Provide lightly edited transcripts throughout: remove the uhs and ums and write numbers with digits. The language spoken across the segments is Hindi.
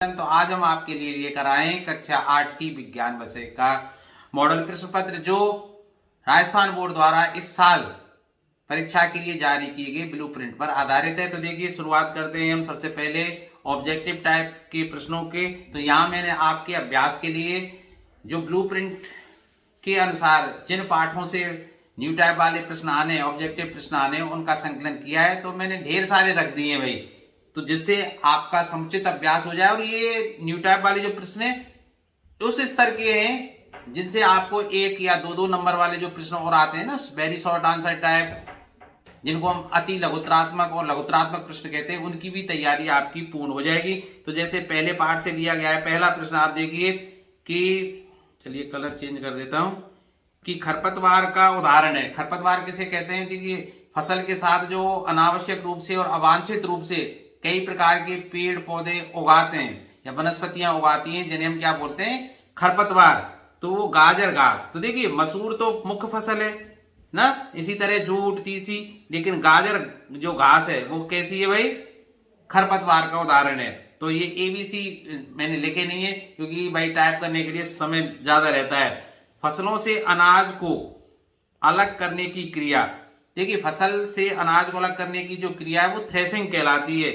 तो आज हम आपके लिए लेकर आए कक्षा 8 की विज्ञान विषय का मॉडल प्रश्न पत्र, जो राजस्थान बोर्ड द्वारा इस साल परीक्षा के लिए जारी किए गए ब्लूप्रिंट पर आधारित है। तो देखिए, शुरुआत करते हैं हम सबसे पहले ऑब्जेक्टिव टाइप के प्रश्नों के। तो यहाँ मैंने आपके अभ्यास के लिए जो ब्लूप्रिंट के अनुसार जिन पाठों से न्यू टाइप वाले प्रश्न आने, ऑब्जेक्टिव प्रश्न आने, उनका संकलन किया है। तो मैंने ढेर सारे रख दिए भाई, तो जिससे आपका समुचित अभ्यास हो जाए। और ये न्यू टाइप वाले जो प्रश्न है उस स्तर के हैं जिनसे आपको 1 या 2 नंबर वाले जो प्रश्न और आते हैं ना, वेरी शॉर्ट आंसर टाइप, जिनको हम अति लघुतरात्मक और लघुतरात्मक प्रश्न कहते हैं, उनकी भी तैयारी आपकी पूर्ण हो जाएगी। तो जैसे पहले पार्ट से लिया गया है, पहला प्रश्न आप देखिए कि, चलिए कलर चेंज कर देता हूं, कि खरपतवार का उदाहरण है। खरपतवार किसे कहते हैं? देखिए, फसल के साथ जो अनावश्यक रूप से और अवांछित रूप से कई प्रकार के पेड़ पौधे उगाते हैं या वनस्पतियां उगाती हैं, जिन्हें हम क्या बोलते हैं? खरपतवार। तो वो गाजर घास, तो देखिए मसूर तो मुख्य फसल है ना, इसी तरह जूट, तीसी, लेकिन गाजर जो घास है वो कैसी है भाई? खरपतवार का उदाहरण है। तो ये ABC मैंने लिखे नहीं है क्योंकि भाई टाइप करने के लिए समय ज्यादा रहता है। फसलों से अनाज को अलग करने की क्रिया, देखिए फसल से अनाज को अलग करने की जो क्रिया है वो थ्रेसिंग कहलाती है,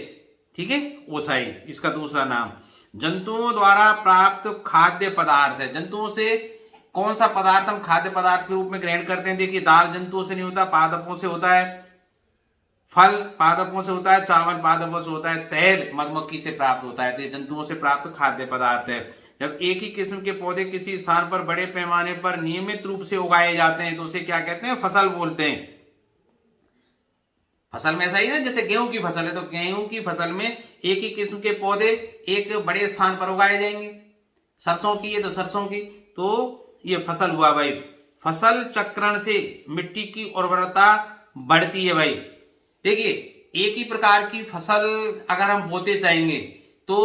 ठीक है, ओसाई इसका दूसरा नाम। जंतुओं द्वारा प्राप्त खाद्य पदार्थ है। जंतुओं से कौन सा पदार्थ हम खाद्य पदार्थ के रूप में ग्रहण करते हैं? देखिए, दाल जंतुओं से नहीं होता, पादपों से होता है। फल पादपों से होता है, चावल पादपों से होता है, शहद मधुमक्खी से प्राप्त होता है। तो ये जंतुओं से प्राप्त खाद्य पदार्थ है। जब एक ही किस्म के पौधे किसी स्थान पर बड़े पैमाने पर नियमित रूप से उगाए जाते हैं तो उसे क्या कहते हैं? फसल बोलते हैं। फसल में ऐसा ही ना, जैसे गेहूं की फसल है तो गेहूं की फसल में एक ही किस्म के पौधे एक बड़े स्थान पर उगाए जाएंगे। सरसों की है तो सरसों की, तो ये फसल हुआ भाई। फसल चक्रण से मिट्टी की उर्वरता बढ़ती है भाई। देखिए, एक ही प्रकार की फसल अगर हम बोते चाहेंगे तो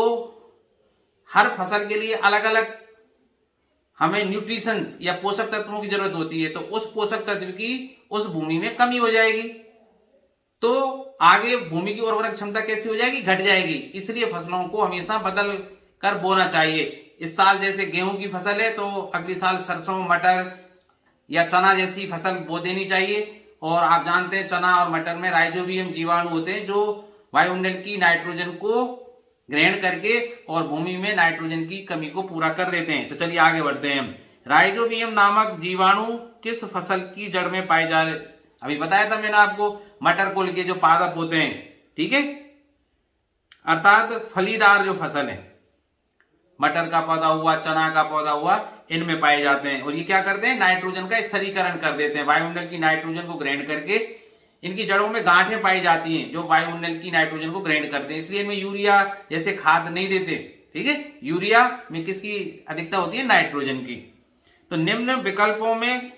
हर फसल के लिए अलग अलग हमें न्यूट्रिशंस या पोषक तत्वों की जरूरत होती है। तो उस पोषक तत्व की उस भूमि में कमी हो जाएगी, तो आगे भूमि की उर्वरक क्षमता कैसी हो जाएगी? घट जाएगी। इसलिए फसलों को हमेशा बदल कर बोना चाहिए। इस साल जैसे गेहूं की फसल है तो अगली साल सरसों, मटर या चना जैसी फसल बो देनी चाहिए। और आप जानते हैं चना और मटर में राइजोबियम जीवाणु होते हैं जो वायुमंडल की नाइट्रोजन को ग्रहण करके और भूमि में नाइट्रोजन की कमी को पूरा कर देते हैं। तो चलिए आगे बढ़ते हैं। राइजोबियम नामक जीवाणु किस फसल की जड़ में पाए जा रहे? अभी बताया था मैंने आपको, मटर कुल के जो पादप होते हैं, ठीक है, अर्थात फलीदार जो फसल है, मटर का पौधा हुआ, चना का पौधा हुआ, इनमें पाए जाते हैं। और ये क्या करते हैं? नाइट्रोजन का स्थिरीकरण कर देते हैं। वायुमंडल की नाइट्रोजन को ग्रहण करके इनकी जड़ों में गांठें पाई जाती हैं जो वायुमंडल की नाइट्रोजन को ग्रहण करते हैं। इसलिए इनमें यूरिया जैसे खाद नहीं देते, ठीक है। यूरिया में किसकी अधिकता होती है? नाइट्रोजन की। तो निम्न विकल्पों में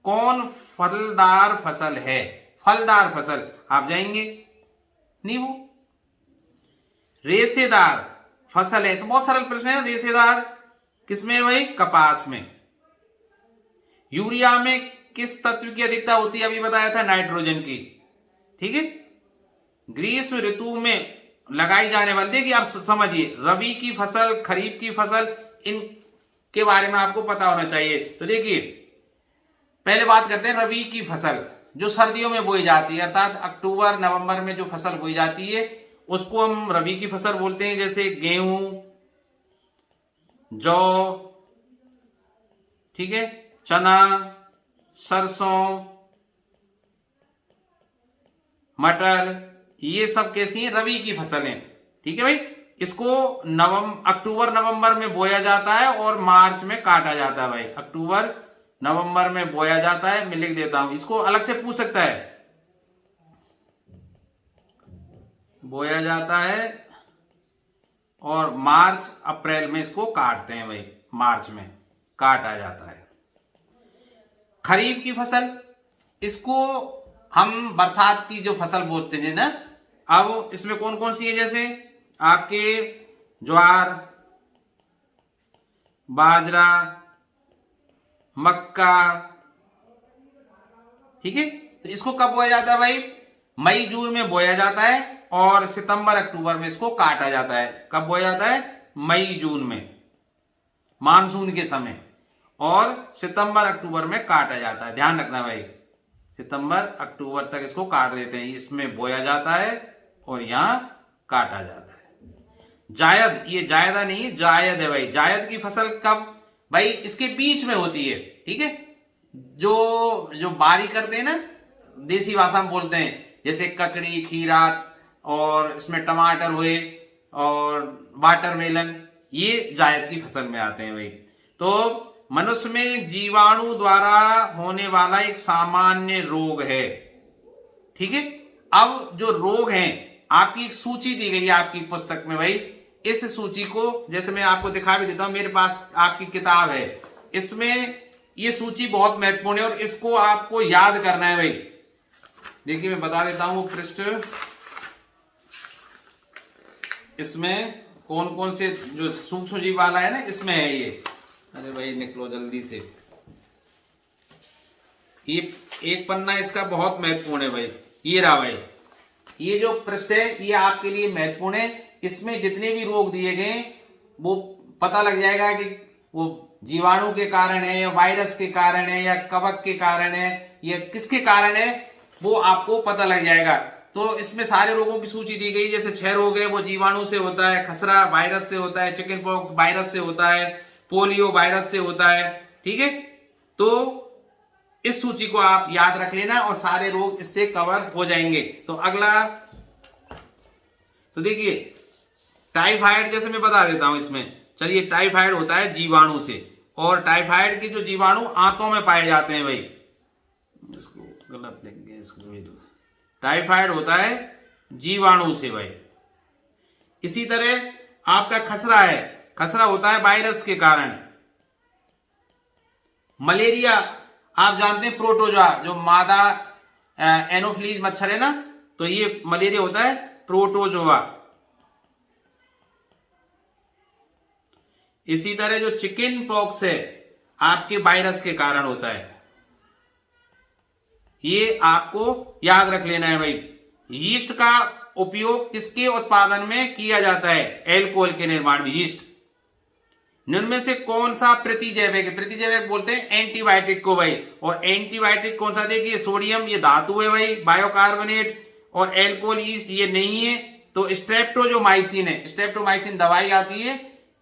कौन फलदार फसल है? फलदार फसल आप जाएंगे नींबू। रेशेदार फसल है तो बहुत सरल प्रश्न है। रेशेदार किसमें है भाई? कपास में। यूरिया में किस तत्व की अधिकता होती है? अभी बताया था, नाइट्रोजन की, ठीक है। ग्रीष्म ऋतु में लगाई जाने वाली, देखिए आप समझिए, रबी की फसल, खरीफ की फसल, इनके बारे में आपको पता होना चाहिए। तो देखिए, पहले बात करते हैं रबी की फसल, जो सर्दियों में बोई जाती है, अर्थात अक्टूबर नवंबर में जो फसल बोई जाती है उसको हम रबी की फसल बोलते हैं। जैसे गेहूं, जौ, ठीक है, चना, सरसों, मटर, ये सब कैसी हैं? रबी की फसल हैं, ठीक है भाई। इसको अक्टूबर नवंबर में बोया जाता है और मार्च में काटा जाता है भाई। अक्टूबर नवंबर में बोया जाता है, मैं लिख देता हूं, इसको अलग से पूछ सकता है। बोया जाता है और मार्च अप्रैल में इसको काटते हैं भाई, मार्च में काटा जाता है। खरीफ की फसल, इसको हम बरसात की जो फसल बोलते हैं ना। अब इसमें कौन कौन सी है? जैसे आपके ज्वार, बाजरा, मक्का, ठीक है। तो इसको कब बोया जाता है भाई? मई जून में बोया जाता है और सितंबर अक्टूबर में इसको काटा जाता है। कब बोया जाता है? मई जून में, मानसून के समय, और सितंबर अक्टूबर में काटा जाता है। ध्यान रखना भाई, सितंबर अक्टूबर तक इसको काट देते हैं, इसमें बोया जाता है और यहां काटा जाता है। जायद, ये जायदा नहीं है, जायद है भाई। जायद की फसल कब? भाई इसके बीच में होती है, ठीक है। जो बारी करते हैं ना, देसी भाषा में बोलते हैं, जैसे ककड़ी, खीरा, और इसमें टमाटर हुए और वाटरमेलन, ये जायद की फसल में आते हैं भाई। तो मनुष्य में जीवाणु द्वारा होने वाला एक सामान्य रोग है, ठीक है। अब जो रोग हैं, आपकी एक सूची दी गई है आपकी पुस्तक में भाई। इस सूची को जैसे मैं आपको दिखा भी देता हूं, मेरे पास आपकी किताब है, इसमें ये सूची बहुत महत्वपूर्ण है और इसको आपको याद करना है भाई। देखिए मैं बता देता हूं वो पृष्ठ, इसमें कौन कौन से जो सूक्ष्म जीव वाला है ना, इसमें है ये। अरे भाई निकलो जल्दी से, ये एक पन्ना इसका बहुत महत्वपूर्ण है भाई। ये रहा भाई, ये जो पृष्ठ है ये आपके लिए महत्वपूर्ण है। इसमें जितने भी रोग दिए गए वो पता लग जाएगा कि वो जीवाणु के कारण है या वायरस के कारण है या कवक के कारण है या किसके कारण है, वो आपको पता लग जाएगा। तो इसमें सारे रोगों की सूची दी गई, जैसे 6 रोग है, वो जीवाणु से होता है, खसरा वायरस से होता है, चिकन पॉक्स वायरस से होता है, पोलियो वायरस से होता है, ठीक है। तो इस सूची को आप याद रख लेना और सारे रोग इससे कवर हो जाएंगे। तो अगला, तो देखिए टाइफाइड, जैसे मैं बता देता हूं इसमें, चलिए टाइफाइड होता है जीवाणु से, और टाइफाइड के जो जीवाणु आंतों में पाए जाते हैं भाई, इसको गलत लिखेंगे, इसको भी दो। टाइफाइड होता है जीवाणु से भाई। इसी तरह आपका खसरा है, खसरा होता है वायरस के कारण। मलेरिया आप जानते हैं, प्रोटोजोआ, जो मादा एनोफ्लीज मच्छर है ना, तो ये मलेरिया होता है प्रोटोजोआ। इसी तरह जो चिकन पॉक्स है आपके वायरस के कारण होता है, ये आपको याद रख लेना है भाई। यीस्ट का उपयोग किसके उत्पादन में किया जाता है? एल्कोहल के निर्माण में यीस्ट। इनमें से कौन सा प्रतिजैविक है? प्रतिजैविक बोलते हैं एंटीबायोटिक को भाई। और एंटीबायोटिक कौन सा? देखिए सोडियम, ये धातु है भाई, बायोकार्बोनेट, और एल्कोहल यीस्ट ये नहीं है। तो स्ट्रेप्टोजोमाइसिन है, स्ट्रेप्टोमाइसिन दवाई आती है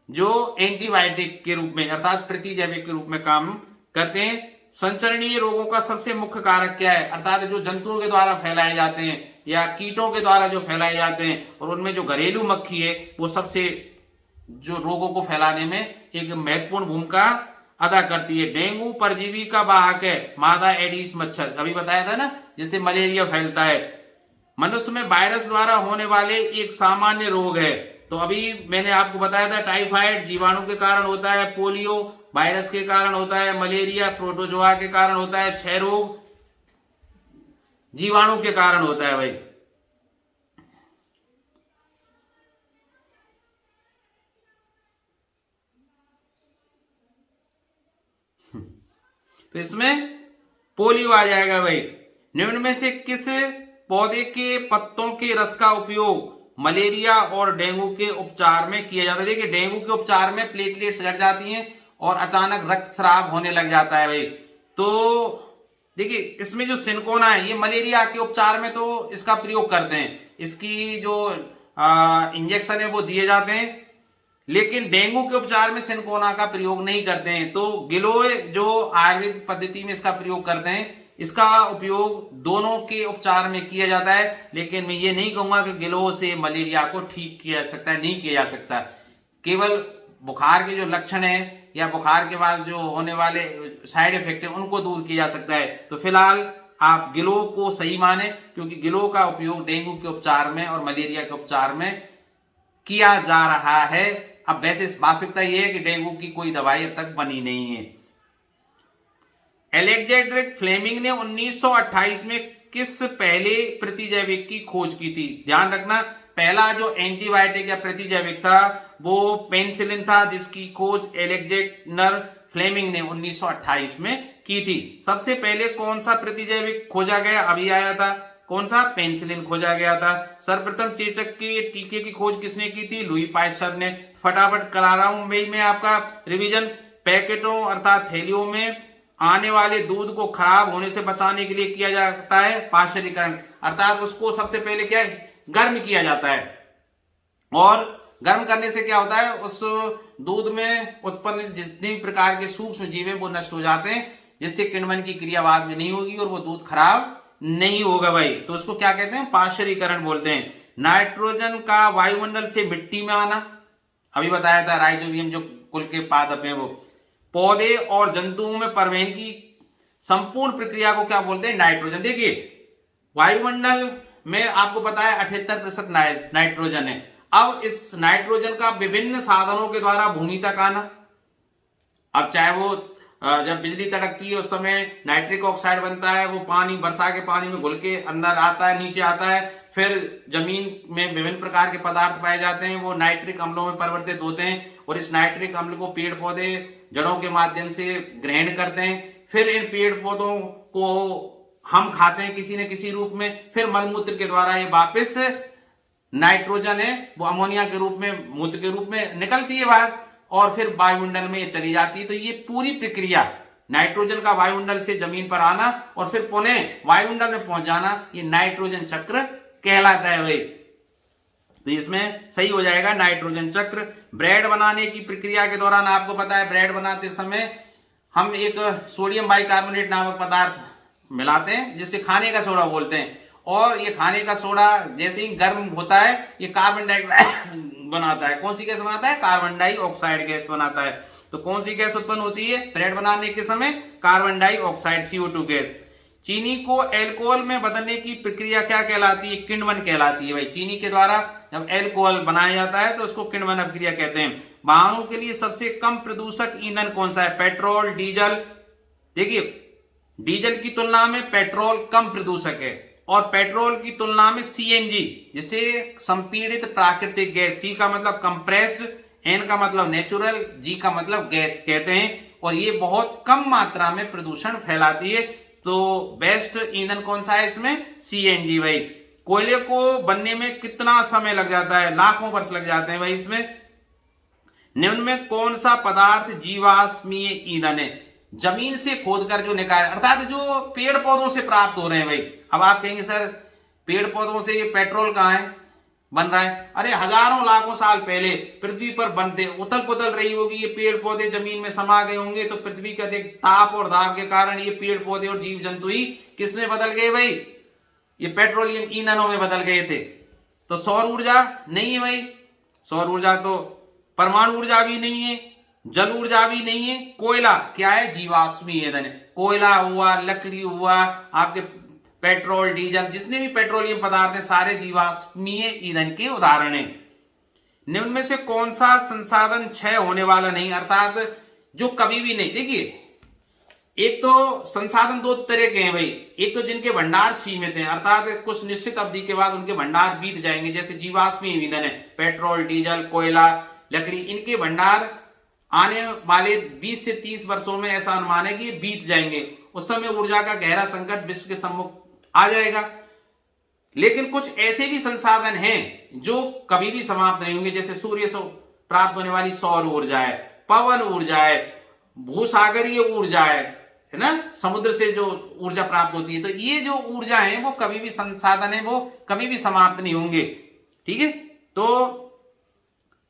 जो एंटीबायोटिक के रूप में अर्थात प्रतिजैविक के रूप में काम करते हैं। संचरणीय रोगों का सबसे मुख्य कारक क्या है? अर्थात जो जंतुओं के द्वारा फैलाए जाते हैं या कीटों के द्वारा जो फैलाए जाते हैं, और उनमें जो घरेलू मक्खी है वो सबसे जो रोगों को फैलाने में एक महत्वपूर्ण भूमिका अदा करती है। डेंगू परजीवी का वाहक है मादा एडिस मच्छर, अभी बताया था ना, जिससे मलेरिया फैलता है। मनुष्य में वायरस द्वारा होने वाले एक सामान्य रोग है, तो अभी मैंने आपको बताया था टाइफाइड जीवाणु के कारण होता है, पोलियो वायरस के कारण होता है, मलेरिया प्रोटोजोआ के कारण होता है, 6 रोग जीवाणु के कारण होता है भाई। तो इसमें पोलियो आ जाएगा भाई। निम्न में से किस पौधे के पत्तों के रस का उपयोग मलेरिया और डेंगू के उपचार में किया जाता है? देखिए डेंगू के उपचार में प्लेटलेट्स घट जाती हैं और अचानक रक्तस्राव होने लग जाता है भाई। तो देखिए इसमें जो सिनकोना है, ये मलेरिया के उपचार में तो इसका प्रयोग करते हैं, इसकी जो इंजेक्शन है वो दिए जाते हैं, लेकिन डेंगू के उपचार में सिनकोना का प्रयोग नहीं करते हैं। तो गिलोय जो आयुर्वेद पद्धति में इसका प्रयोग करते हैं, इसका उपयोग दोनों के उपचार में किया जाता है। लेकिन मैं ये नहीं कहूंगा कि गिलोय से मलेरिया को ठीक किया जा सकता है, नहीं किया जा सकता। केवल बुखार के जो लक्षण है या बुखार के बाद जो होने वाले साइड इफेक्ट है उनको दूर किया जा सकता है। तो फिलहाल आप गिलोय को सही माने, क्योंकि गिलोय का उपयोग डेंगू के उपचार में और मलेरिया के उपचार में किया जा रहा है। अब वैसे वास्तविकता यह है कि डेंगू की कोई दवाई अब तक बनी नहीं है। अलेक्जेंडर फ्लेमिंग ने 1928 में किस पहले प्रतिजैविक की खोज की थी? ध्यान रखना, पहला जो एंटीबायोटिक या प्रतिजैविक था वो पेनिसिलिन था, जिसकी खोज अलेक्जेंडर फ्लेमिंग ने 1928 में की थी। सबसे पहले कौन सा प्रतिजैविक खोजा गया? अभी आया था, कौन सा? पेनिसिलिन खोजा गया था। सर्वप्रथम चेचक के टीके की खोज किसने की थी? लुई पास्चर ने। फटाफट करा रहा हूं भाई मैं आपका रिवीजन। पैकेटों अर्थात थैलियों में आने वाले दूध को खराब होने से बचाने के लिए किया जाता है पाश्चरीकरण, अर्थात उसको सबसे पहले क्या है? गर्म किया जाता है। और गर्म करने से क्या होता है? उस दूध में उत्पन्न जितने भी प्रकार के सूक्ष्म जीव हैं वो नष्ट हो जाते हैं, जिससे किण्वन की क्रिया बाद में नहीं होगी और वो दूध खराब नहीं होगा भाई। तो उसको क्या कहते हैं? पाश्चरीकरण बोलते हैं। नाइट्रोजन का वायुमंडल से मिट्टी में आना, अभी बताया था, राइजोबियम जो कुल के पादप हैं वो। पौधे और जंतुओं में परिवहन की संपूर्ण प्रक्रिया को क्या बोलते हैं? नाइट्रोजन। देखिए वायुमंडल में आपको पता है 78% नाइट्रोजन है। अब इस नाइट्रोजन का विभिन्न साधनों के द्वारा भूमि तक आना, अब चाहे वो जब बिजली तड़कती है उस समय नाइट्रिक ऑक्साइड बनता है, वो पानी वर्षा के पानी में घुल के अंदर आता है, नीचे आता है, फिर जमीन में विभिन्न प्रकार के पदार्थ पाए जाते हैं, वो नाइट्रिक अम्लों में परिवर्तित होते हैं और इस नाइट्रिक अम्ल को पेड़ पौधे जड़ों के माध्यम से ग्रहण करते हैं। फिर इन पेड़ पौधों को हम खाते हैं किसी न किसी रूप में, फिर मलमूत्र के द्वारा ये वापस नाइट्रोजन है वो अमोनिया के रूप में, मूत्र के रूप में निकलती है बाहर और फिर वायुमंडल में ये चली जाती है। तो ये पूरी प्रक्रिया नाइट्रोजन का वायुमंडल से जमीन पर आना और फिर पुनः वायुमंडल में पहुंच जाना, ये नाइट्रोजन चक्र कहलाता है भाई। तो इसमें सही हो जाएगा नाइट्रोजन चक्र। ब्रेड बनाने की प्रक्रिया के दौरान आपको पता है ब्रेड बनाते समय हम एक सोडियम बाइकार्बोनेट नामक पदार्थ मिलाते हैं जिससे खाने का सोडा बोलते हैं, और ये खाने का सोडा जैसे ही गर्म होता है ये कार्बन डाइऑक्साइड बनाता है। कौन सी गैस बनाता है? कार्बन डाइऑक्साइड गैस बनाता है। तो कौन सी गैस उत्पन्न होती है ब्रेड बनाने के समय? Carbon dioxide, CO2 gas. चीनी को अल्कोहल में बदलने की प्रक्रिया क्या कहलाती है? किण्वन कहलाती है भाई। चीनी के द्वारा जब अल्कोहल बनाया जाता है तो उसको किण्वन अभिक्रिया कहते हैं। वाहनों के लिए सबसे कम प्रदूषक ईंधन कौन सा है? Petrol, diesel. देखिए डीजल की तुलना में पेट्रोल कम प्रदूषक है और पेट्रोल की तुलना में CNG जिसे संपीड़ित प्राकृतिक गैस, C का मतलब कंप्रेस्ड, N का मतलब नेचुरल, G का मतलब गैस कहते हैं, और ये बहुत कम मात्रा में प्रदूषण फैलाती है। तो बेस्ट ईंधन कौन सा है इसमें? CNG भाई। कोयले को बनने में कितना समय लग जाता है? लाखों वर्ष लग जाते हैं भाई इसमें। निम्न में कौन सा पदार्थ जीवाश्मीय ईंधन है? जमीन से खोदकर जो निकाल, अर्थात जो पेड़ पौधों से प्राप्त हो रहे हैं भाई। अब आप कहेंगे सर पेड़ पौधों से ये पेट्रोल कहां है बन रहा है? अरे हजारों लाखों साल पहले पृथ्वी पर बनते उथल पुथल रही होगी, ये पेड़ पौधे जमीन में समा गए होंगे, तो पृथ्वी के अधिक ताप और दाब के कारण ये पेड़ पौधे और जीव जंतु ही किसमें बदल गए भाई? ये पेट्रोलियम ईंधनों में बदल गए थे। तो सौर ऊर्जा नहीं है भाई, सौर ऊर्जा तो परमाणु ऊर्जा भी नहीं है, जल ऊर्जा भी नहीं है। कोयला क्या है? जीवाश्मीय ईंधन है। कोयला हुआ, लकड़ी हुआ, आपके पेट्रोल, डीजल, जितने भी पेट्रोलियम पदार्थ हैं सारे जीवाश्मीय ईंधन के उदाहरण हैं। निम्न में से कौन सा संसाधन क्षय होने वाला नहीं, अर्थात जो कभी भी नहीं? देखिए एक तो संसाधन दो तरह के हैं भाई, एक तो जिनके भंडार सीमित हैं, अर्थात कुछ निश्चित अवधि के बाद उनके भंडार बीत जाएंगे, जैसे जीवाश्मीय ईंधन है, पेट्रोल, डीजल, कोयला, लकड़ी, इनके भंडार आने वाले 20 से 30 वर्षों में ऐसा अनुमान है कि बीत जाएंगे। उस समय ऊर्जा का गहरा संकट विश्व के सम्मुख आ जाएगा। लेकिन कुछ ऐसे भी संसाधन हैं जो कभी भी समाप्त नहीं होंगे, जैसे सूर्य से प्राप्त होने वाली सौर ऊर्जा है, पवन ऊर्जा है, भूसागरीय ऊर्जा है ना, समुद्र से जो ऊर्जा प्राप्त होती है। तो ये जो ऊर्जा है वो कभी भी संसाधन है, वो कभी भी समाप्त नहीं होंगे। ठीक है, तो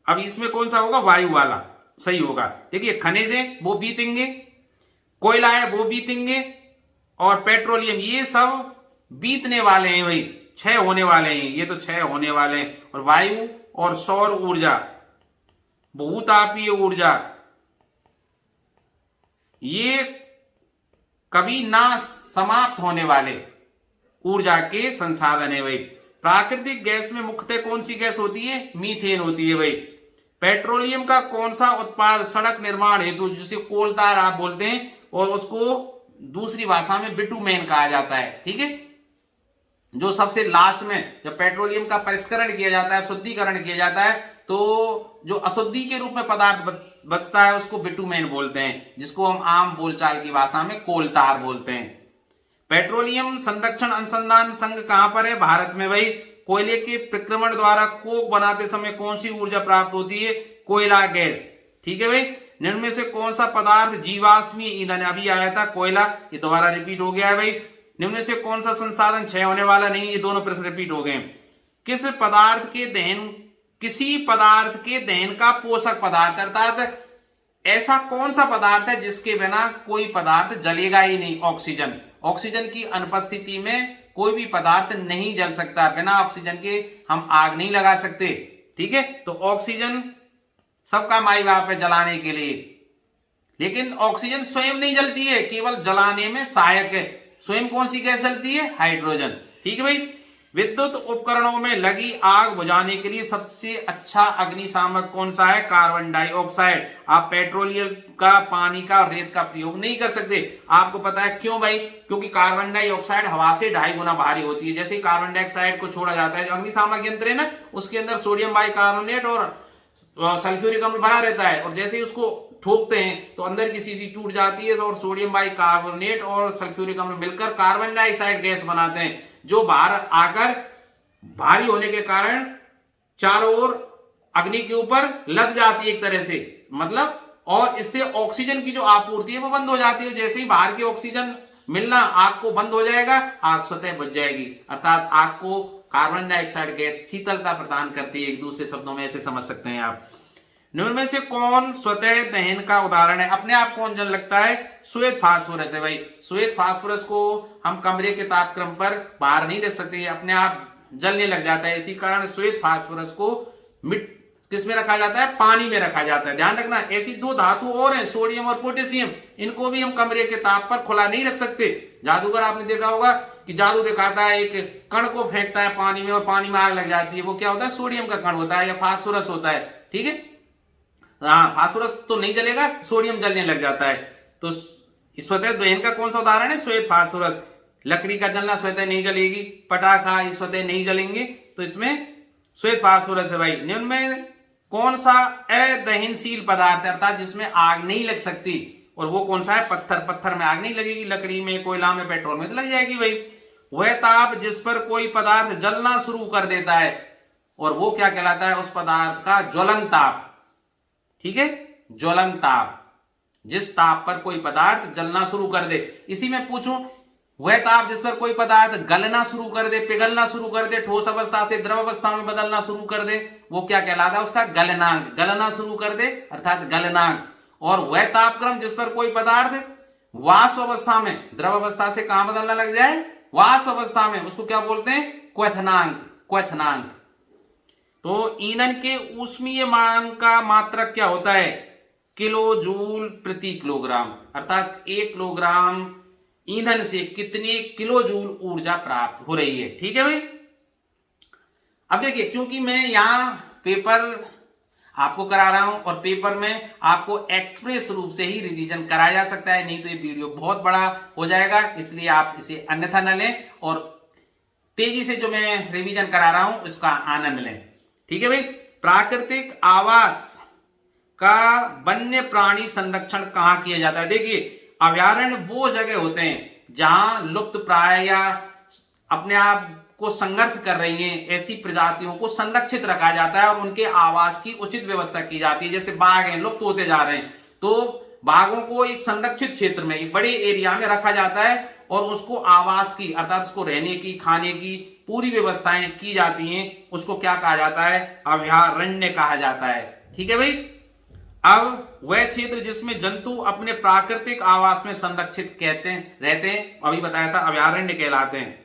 अब इसमें कौन सा होगा? वायु वाला सही होगा। देखिए खनिज है वो बीतेंगे, कोयला है वो बीतेंगे, और पेट्रोलियम ये सब बीतने वाले हैं भाई, क्षय होने वाले हैं, ये तो क्षय होने वाले हैं। और वायु और सौर ऊर्जा, भूतापीय ऊर्जा, ये कभी ना समाप्त होने वाले ऊर्जा के संसाधन है भाई। प्राकृतिक गैस में मुख्यतः कौन सी गैस होती है? मीथेन होती है भाई। पेट्रोलियम का कौन सा उत्पाद सड़क निर्माण हेतु, जिसे कोल तार आप बोलते हैं, और उसको दूसरी भाषा में बिटुमेन कहा जाता है। ठीक है, जो सबसे लास्ट में जब पेट्रोलियम का परिष्करण किया जाता है, शुद्धिकरण किया जाता है, तो जो अशुद्धि के रूप में पदार्थ बचता है उसको बिटुमेन बोलते हैं, जिसको हम आम बोलचाल की भाषा में कोल तार बोलते हैं। पेट्रोलियम संरक्षण अनुसंधान संघ कहां पर है? भारत में भाई। कोयले के प्रक्रमण द्वारा कोक बनाते समय कौन सी ऊर्जा प्राप्त होती है? कोयला गैस। ठीक है भाई। निम्न में से कौन सा पदार्थ जीवाश्मीय ईंधन? अभी आया था कोयला, ये दोबारा रिपीट हो गया है भाई। निम्न में से कौन सा संसाधन क्षय होने वाला नहीं? ये दोनों प्रश्न रिपीट हो गए। किसी पदार्थ के दहन का पोषक पदार्थ, अर्थात ऐसा कौन सा पदार्थ है जिसके बिना कोई पदार्थ जलेगा ही नहीं? ऑक्सीजन। ऑक्सीजन की अनुपस्थिति में कोई भी पदार्थ नहीं जल सकता। बिना ऑक्सीजन के हम आग नहीं लगा सकते। ठीक है, तो ऑक्सीजन सबका माई बाप है जलाने के लिए, लेकिन ऑक्सीजन स्वयं नहीं जलती है, केवल जलाने में सहायक है। स्वयं कौन सी गैस जलती है? हाइड्रोजन। ठीक है भाई। विद्युत उपकरणों में लगी आग बुझाने के लिए सबसे अच्छा अग्निशामक कौन सा है? Carbon dioxide. आप पेट्रोलियम का, पानी का और रेत का प्रयोग नहीं कर सकते। आपको पता है क्यों भाई? क्योंकि कार्बन डाइऑक्साइड हवा से 2.5 गुना भारी होती है। जैसे ही कार्बन डाइऑक्साइड को छोड़ा जाता है, जो अग्निशामक यंत्र है ना, उसके अंदर सोडियम बाइकार्बोनेट और सल्फ्यूरिक अम्ल भरा रहता है, और जैसे ही उसको ठोकते हैं तो अंदर की शीशी टूट जाती है और सोडियम बाइकार्बोनेट और सल्फ्यूरिक अम्ल मिलकर कार्बन डाइऑक्साइड गैस बनाते हैं, जो बाहर आकर भारी होने के कारण चारों ओर अग्नि के ऊपर लग जाती है एक तरह से, मतलब, और इससे ऑक्सीजन की जो आपूर्ति है वो बंद हो जाती है। जैसे ही बाहर की ऑक्सीजन मिलना आग को बंद हो जाएगा, आग स्वतः बुझ जाएगी। अर्थात आग को कार्बन डाइऑक्साइड गैस शीतलता प्रदान करती है। एक दूसरे शब्दों में ऐसे समझ सकते हैं आप। निम्न में से कौन स्वतः दहन का उदाहरण है? अपने आप कौन जल लगता है? श्वेत फास्फोरस है भाई। श्वेत फास्फोरस को हम कमरे के तापक्रम पर बाहर नहीं रख सकते, अपने आप जलने लग जाता है। इसी कारण श्वेत फास्फोरस को किस में रखा जाता है? पानी में रखा जाता है। ध्यान रखना, ऐसी 2 धातु और हैं, सोडियम और पोटेशियम, इनको भी हम कमरे के ताप पर खुला नहीं रख सकते। जादूगर आपने देखा होगा कि जादू दिखाता है, एक कण को फेंकता है पानी में और पानी में आग लग जाती है। वो क्या होता है? सोडियम का कण होता है या फास्फोरस होता है। ठीक है, हाँ, फास्फोरस तो नहीं जलेगा, सोडियम जलने लग जाता है। तो स्वतः दहन का कौन सा उदाहरण है? श्वेत फास्फोरस। लकड़ी का जलना स्वतः नहीं जलेगी, पटाखा स्वतः नहीं जलेंगे, तो इसमें श्वेत फास्फोरस है भाई। निम्न में कौन सा अदहनशील पदार्थ है, अर्थात जिसमें आग नहीं लग सकती, और वो कौन सा है? पत्थर। पत्थर में आग नहीं लगेगी, लकड़ी में, कोयला में, पेट्रोल में तो लग जाएगी भाई। वह ताप जिस पर कोई पदार्थ जलना शुरू कर देता है, और वो क्या कहलाता है? उस पदार्थ का ज्वलन ताप। ठीक है, ज्वलन ताप, जिस ताप पर कोई पदार्थ जलना शुरू कर दे। इसी में पूछूं, वह ताप जिस पर कोई पदार्थ गलना शुरू कर दे, पिघलना शुरू कर दे, ठोस अवस्था से द्रव अवस्था में बदलना शुरू कर दे, वो क्या कहलाता है? उसका गलनांक। गलना शुरू कर दे अर्थात गलनांक। और वह तापक्रम जिस पर कोई पदार्थ वाष्प अवस्था में द्रव अवस्था से कहां बदलने लग जाए? वाष्प अवस्था में, उसको क्या बोलते हैं? क्वथनांक। क्वथनांक। तो ईंधन के ऊष्मीय मान का मात्रक क्या होता है? किलो जूल प्रति किलोग्राम। अर्थात 1 किलोग्राम ईंधन से कितने किलो जूल ऊर्जा प्राप्त हो रही है। ठीक है भाई। अब देखिए, क्योंकि मैं यहां पेपर आपको करा रहा हूं और पेपर में आपको एक्सप्रेस रूप से ही रिवीजन कराया जा सकता है, नहीं तो ये वीडियो बहुत बड़ा हो जाएगा, इसलिए आप इसे अन्यथा न लें और तेजी से जो मैं रिवीजन करा रहा हूं उसका आनंद लें। ठीक है भाई। प्राकृतिक आवास का वन्य प्राणी संरक्षण कहां किया जाता है? देखिए, अभयारण्य वो जगह होते हैं जहां लुप्त प्राय या अपने आप को संघर्ष कर रही हैं ऐसी प्रजातियों को संरक्षित रखा जाता है और उनके आवास की उचित व्यवस्था की जाती है। जैसे बाघ हैं, लुप्त होते जा रहे हैं, तो बाघों को एक संरक्षित क्षेत्र में, एक बड़े एरिया में रखा जाता है और उसको आवास की, अर्थात उसको रहने की, खाने की पूरी व्यवस्थाएं की जाती हैं। उसको क्या कहा जाता है? अभयारण्य कहा जाता है। ठीक है भाई। अब वह क्षेत्र जिसमें जंतु अपने प्राकृतिक आवास में संरक्षित रहते हैं, अभी बताया था, अभयारण्य कहलाते हैं।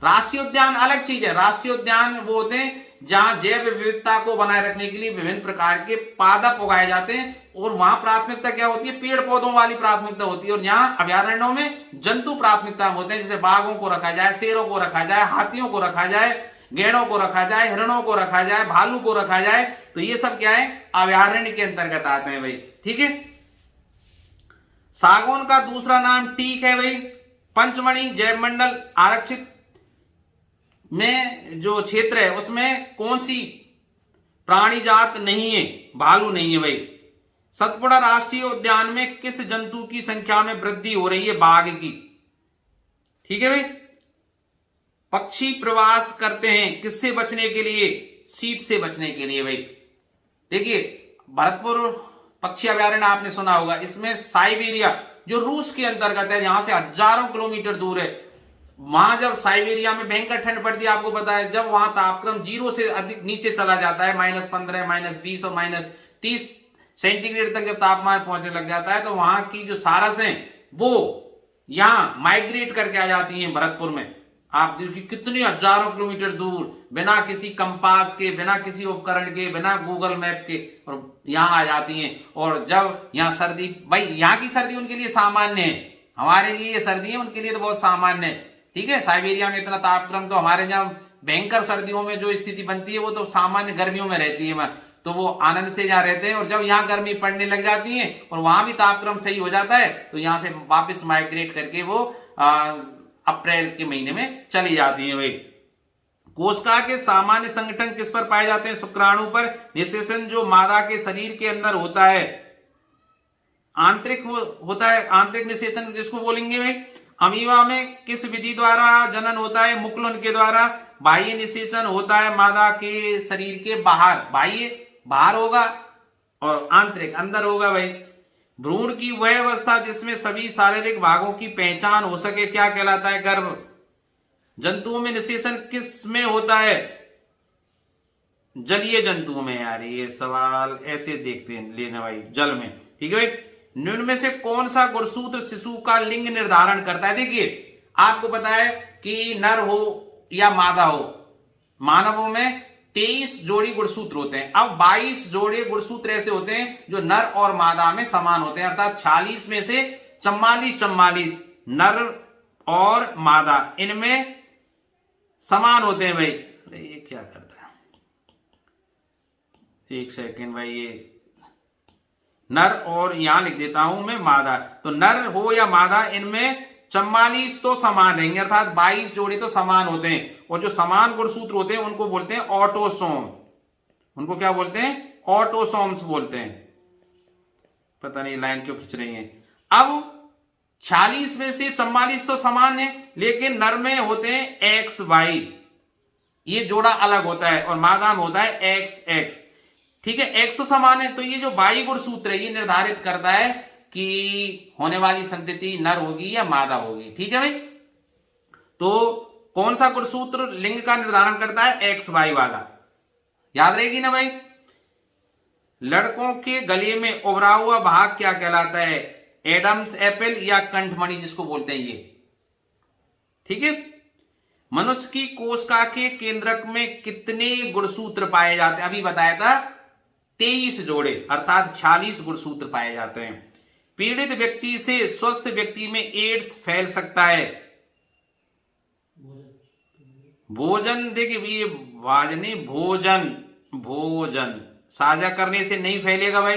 राष्ट्रीय उद्यान अलग चीज है। राष्ट्रीय उद्यान वो होते हैं जहां जैव विविधता को बनाए रखने के लिए विभिन्न प्रकार के पादप उगाए जाते हैं और वहां प्राथमिकता क्या होती है? पेड़ पौधों वाली प्राथमिकता होती है। और यहाँ अभयारण्यों में जंतु प्राथमिकता होते हैं, जैसे बाघों को रखा जाए, शेरों को रखा जाए, हाथियों को रखा जाए, गैंडों को रखा जाए, हिरणों को रखा जाए, भालू को रखा जाए। तो ये सब क्या है? अभयारण्य के अंतर्गत आते हैं भाई। ठीक है। सागौन का दूसरा नाम टीक है भाई। पंचमढ़ी जैव मंडल आरक्षित में जो क्षेत्र है उसमें कौन सी प्राणी जात नहीं है? भालू नहीं है भाई। सतपुड़ा राष्ट्रीय उद्यान में किस जंतु की संख्या में वृद्धि हो रही है? बाघ की। ठीक है भाई। पक्षी प्रवास करते हैं किससे बचने के लिए? शीत से बचने के लिए भाई। देखिए भरतपुर पक्षी अभयारण्य आपने सुना होगा, इसमें साइबेरिया जो रूस के अंतर्गत है, यहां से हजारों किलोमीटर दूर है, वहां जब साइबेरिया में भयंकर ठंड पड़ती है, आपको पता है, जब वहां तापक्रम 0 से अधिक नीचे चला जाता है, -15, -20 और -30 सेंटीग्रेड तक जब तापमान पहुंचने लग जाता है, तो वहां की जो सारस है वो यहां माइग्रेट करके आ जाती है भरतपुर में। आप देखिए कितने हजारों किलोमीटर दूर, बिना किसी कंपास के, बिना किसी उपकरण के, बिना गूगल मैप के, और यहां आ जाती हैं। और जब यहां सर्दी, भाई यहां की सर्दी उनके लिए सामान्य है, हमारे लिए ये सर्दी है, उनके लिए तो बहुत सामान्य है। ठीक है, साइबेरिया में इतना तापक्रम, तो हमारे जहां भयंकर सर्दियों में जो स्थिति बनती है वो तो सामान्य गर्मियों में रहती है, तो वो आनंद से जहां रहते हैं। और जब यहाँ गर्मी पड़ने लग जाती है और वहां भी तापक्रम सही हो जाता है, तो यहां से वापस माइग्रेट करके वो अप्रैल के महीने में चली जाती है भाई। कोशिका के सामान्य संगठन किस पर पाए जाते हैं? शुक्राणु पर। निषेचन जो मादा के शरीर के अंदर होता है, आंतरिक होता है, आंतरिक निषेचन जिसको बोलेंगे भाई। अमीबा में किस विधि द्वारा जनन होता है? मुकुलन के द्वारा। बाह्य निषेचन होता है मादा के शरीर के बाहर, बाह्य बाहर होगा और आंतरिक अंदर होगा भाई। भ्रूण की वह अवस्था जिसमें सभी शारीरिक भागों की पहचान हो सके क्या कहलाता है? गर्भ। जंतुओं में निषेचन किस में होता है? जलीय जंतुओं में। यार ये सवाल ऐसे देखते हैं लेना भाई, जल में। ठीक है भाई। निम्न में से कौन सा गुणसूत्र शिशु का लिंग निर्धारण करता है? देखिए आपको पता है कि नर हो या मादा हो, मानवों में 23 जोड़ी गुणसूत्र होते हैं। अब 22 जोड़े गुणसूत्र ऐसे होते हैं जो नर और मादा में समान होते हैं, अर्थात 46 में से 44 नर और मादा इनमें समान होते हैं भाई। अरे ये क्या करता है, एक सेकेंड भाई, ये नर और यहां लिख देता हूं मैं मादा, तो नर हो या मादा इनमें 44 तो समान रहेंगे, अर्थात 22 जोड़े तो समान होते हैं। और जो समान गुणसूत्र होते हैं उनको बोलते हैं ऑटोसोम। उनको क्या बोलते हैं? ऑटोसोम्स बोलते हैं। पता नहीं लाइन क्यों खिंच रही है। अब 46 में से 44 तो समान है, लेकिन नर में होते हैं XY, ये जोड़ा अलग होता है, और मादा में होता है XX। ठीक है, X तो समान है, तो ये जो बाई गुणसूत्र है ये निर्धारित करता है कि होने वाली संतति नर होगी या मादा होगी। ठीक है भाई। तो कौन सा गुणसूत्र लिंग का निर्धारण करता है? XY वाला, याद रहेगी ना भाई। लड़कों के गले में उभरा हुआ भाग क्या कहलाता है? एडम्स एपल या कंठमणि जिसको बोलते हैं ये। ठीक है। मनुष्य की कोशिका के केंद्रक में कितने गुणसूत्र पाए जाते हैं? अभी बताया था 23 जोड़े, अर्थात 46 गुणसूत्र पाए जाते हैं। पीड़ित व्यक्ति से स्वस्थ व्यक्ति में एड्स फैल सकता है? भोजन, देखिए ये वाजने, भोजन साझा करने से नहीं फैलेगा भाई,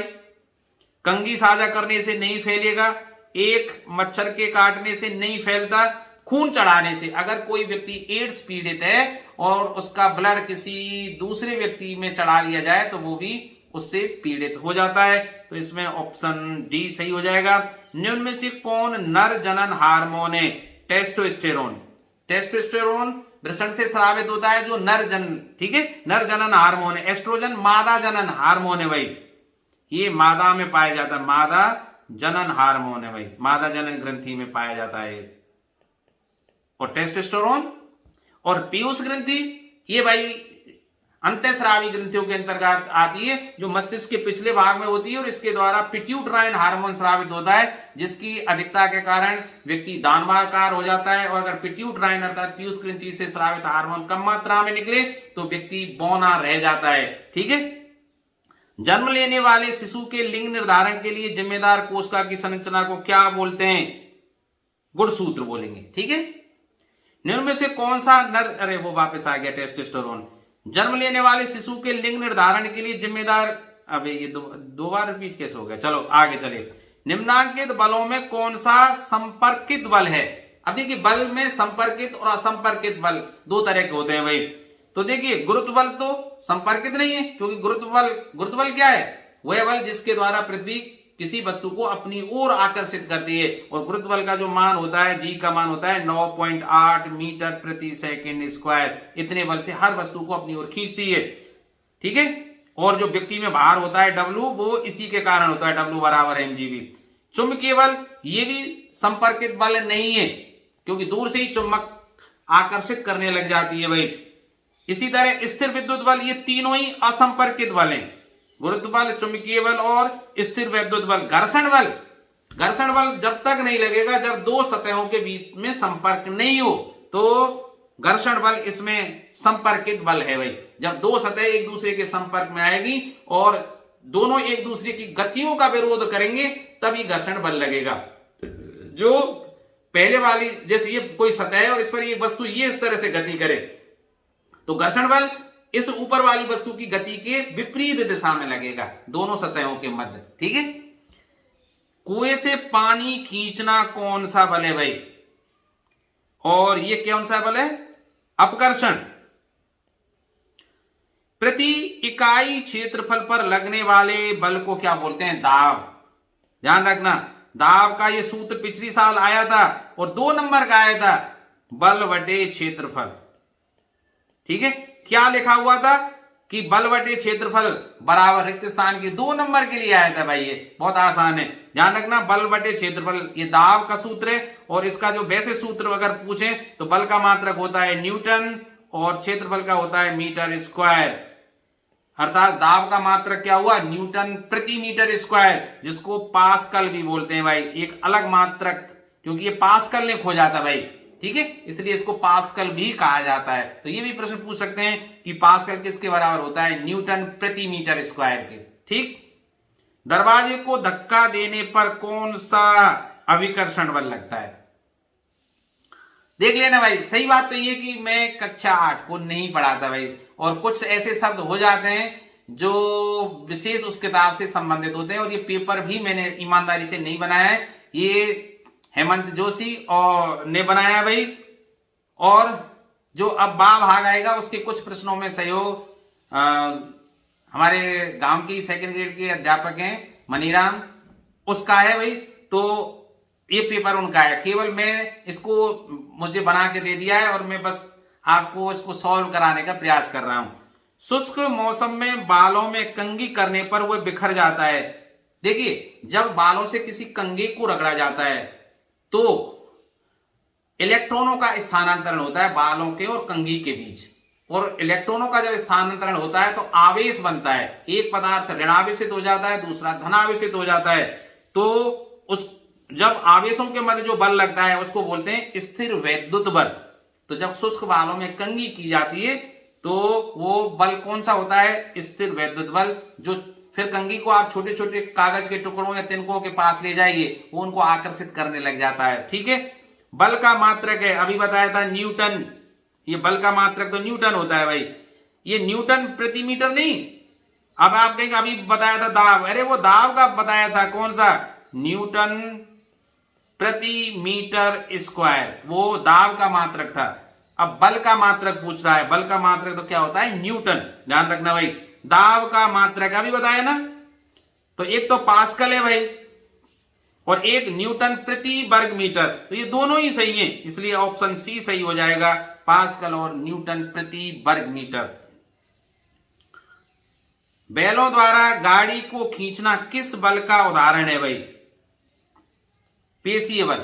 कंघी साझा करने से नहीं फैलेगा, एक मच्छर के काटने से नहीं फैलता, खून चढ़ाने से। अगर कोई व्यक्ति एड्स पीड़ित है और उसका ब्लड किसी दूसरे व्यक्ति में चढ़ा लिया जाए तो वो भी उससे पीड़ित हो जाता है। तो इसमें ऑप्शन डी सही हो जाएगा। निम्न में से कौन नर जनन हार्मोन है? टेस्टोस्टेरोन। टेस्टोस्टेरोन वृषण से स्रावित होता है जो नर जनन, ठीक है, नर जनन हार्मोन है। एस्ट्रोजन मादा जनन हार्मोन है भाई, ये मादा में पाया जाता है, मादा जनन हार्मोन है भाई, मादा जनन ग्रंथि में पाया जाता है। और टेस्टोस्टेरोन और पीयूष ग्रंथि ये भाई अंतःस्रावी ग्रंथियों के अंतर्गत आती है, जो मस्तिष्क के पिछले भाग में होती है, और इसके द्वारा पिट्यूटराइन हार्मोन स्रावित होता है, जिसकी अधिकता के कारण व्यक्ति दानवाकार हो जाता है। और अगर पिट्यूटराइन अर्थात पीयूष ग्रंथि से स्रावित हार्मोन कम मात्रा में निकले तो व्यक्ति बौना रह जाता है। ठीक है। जन्म लेने वाले शिशु के लिंग निर्धारण के लिए जिम्मेदार कोशिका की संरचना को क्या बोलते हैं? गुणसूत्र बोलेंगे। ठीक है। निम्न में से कौन सा नर, अरे वो वापस आ गया टेस्टोस्टेरोन। जन्म लेने वाले शिशु के लिंग निर्धारण के लिए जिम्मेदार, अबे ये दो बार रिपीट कैसे हो गया, चलो आगे चलिए। निम्नांकित बलों में कौन सा संपर्कित बल है? अब देखिए बल में संपर्कित और असंपर्कित बल दो तरह के होते हैं भाई। तो देखिए गुरुत्व बल तो संपर्कित नहीं है, क्योंकि गुरुत्व बल क्या है? वह बल जिसके द्वारा पृथ्वी किसी वस्तु को अपनी ओर आकर्षित करती है। और गुरुत्व बल का जो मान होता है, जी का मान होता है 9.8 मीटर प्रति सेकंड स्क्वायर। इतने बल से हर वस्तु को अपनी ओर खींचती है, ठीक है। और जो व्यक्ति में भार होता है डब्लू, वो इसी के कारण होता है, डब्लू बराबर mgv। चुंबकीय बल ये भी संपर्कित बल नहीं है, क्योंकि दूर से ही चुंबक आकर्षित करने लग जाती है भाई। इसी तरह स्थिर विद्युत बल, ये तीनों ही असंपर्कित बल हैं, गुरुत्व बल, चुंबकीय बल और स्थिर विद्युत बल। घर्षण बल, घर्षण बल जब तक नहीं लगेगा जब दो सतहों के बीच में संपर्क नहीं हो, तो घर्षण बल इसमें संपर्कित बल है भाई। जब दो सतह एक दूसरे के संपर्क में आएगी और दोनों एक दूसरे की गतियों का विरोध करेंगे, तभी घर्षण बल लगेगा। जो पहले वाली, जैसे ये कोई सतह है और इस पर ये वस्तु ये इस तरह से गति करे, तो घर्षण बल इस ऊपर वाली वस्तु की गति के विपरीत दिशा में लगेगा, दोनों सतहों के मध्य, ठीक है। कुएं से पानी खींचना कौन सा बल है भाई? और ये कौन सा बल है? अपकर्षण। प्रति इकाई क्षेत्रफल पर लगने वाले बल को क्या बोलते हैं? दाब। ध्यान रखना, दाब का ये सूत्र पिछली साल आया था और 2 नंबर का आया था, बल बटे क्षेत्रफल, ठीक है। क्या लिखा हुआ था कि बल बटे क्षेत्रफल बराबर रिक्त स्थान के 2 नंबर के लिए आया था भाई। ये बहुत आसान है, ध्यान रखना, बल बटे क्षेत्रफल ये दाब का सूत्र है। और इसका जो वैसे सूत्र अगर पूछें तो बल का मात्रक होता है न्यूटन और क्षेत्रफल का होता है मीटर स्क्वायर। अर्थात दाब का मात्रक क्या हुआ? न्यूटन प्रति मीटर स्क्वायर, जिसको पास्कल भी बोलते हैं भाई, एक अलग मात्रक, क्योंकि ये पास्कल ने खोजा था भाई, ठीक है, इसलिए इसको पास्कल भी कहा जाता है। तो ये भी प्रश्न पूछ सकते हैं कि पास्कल किसके बराबर होता है? न्यूटन प्रति मीटर स्क्वायर के, ठीक। दरवाजे को धक्का देने पर कौन सा अभिकर्षण बल लगता है? देख लेना भाई, सही बात तो ये कि मैं कक्षा 8 को नहीं पढ़ाता भाई, और कुछ ऐसे शब्द हो जाते हैं जो विशेष उस किताब से संबंधित होते हैं, और ये पेपर भी मैंने ईमानदारी से नहीं बनाया है, ये हेमंत जोशी और ने बनाया भाई। और जो अब बा भाग आएगा उसके कुछ प्रश्नों में सहयोग हमारे गांव की 2nd ग्रेड के अध्यापक हैं मनीराम, उसका है भाई। तो ये पेपर उनका है, केवल मैं इसको मुझे बना के दे दिया है और मैं बस आपको इसको सॉल्व कराने का प्रयास कर रहा हूं। शुष्क मौसम में बालों में कंघी करने पर वो बिखर जाता है। देखिए, जब बालों से किसी कंघी को रगड़ा जाता है तो इलेक्ट्रॉनों का स्थानांतरण होता है बालों के और कंघी के बीच, और इलेक्ट्रॉनों का जब स्थानांतरण होता है तो आवेश बनता है, एक पदार्थ ऋणावेशित हो जाता है, दूसरा धनावेशित हो जाता है। तो उस जब आवेशों के मध्य जो बल लगता है उसको बोलते हैं स्थिर वैद्युत बल। तो जब शुष्क बालों में कंघी की जाती है तो वो बल कौन सा होता है? स्थिर वैद्युत बल। जो फिर कंघी को आप छोटे छोटे कागज के टुकड़ों या तिनकों के पास ले जाइए, वो उनको आकर्षित करने लग जाता है, ठीक है। बल का मात्रक है, अभी बताया था न्यूटन, ये बल का मात्रक तो न्यूटन होता है भाई, ये न्यूटन प्रति मीटर नहीं। अब आप कहेंगे अभी बताया था दाब, अरे वो दाब का बताया था, कौन सा? न्यूटन प्रति मीटर स्क्वायर, वो दाब का मात्रक था। अब बल का मात्रक पूछ रहा है, बल का मात्रक तो क्या होता है? न्यूटन। ध्यान रखना भाई, दाब का मात्रक अभी बताया ना, तो एक तो पास्कल है भाई और एक न्यूटन प्रति वर्ग मीटर, तो ये दोनों ही सही हैं, इसलिए ऑप्शन सी सही हो जाएगा, पास्कल और न्यूटन प्रति वर्ग मीटर। बैलों द्वारा गाड़ी को खींचना किस बल का उदाहरण है भाई? पेशीय बल।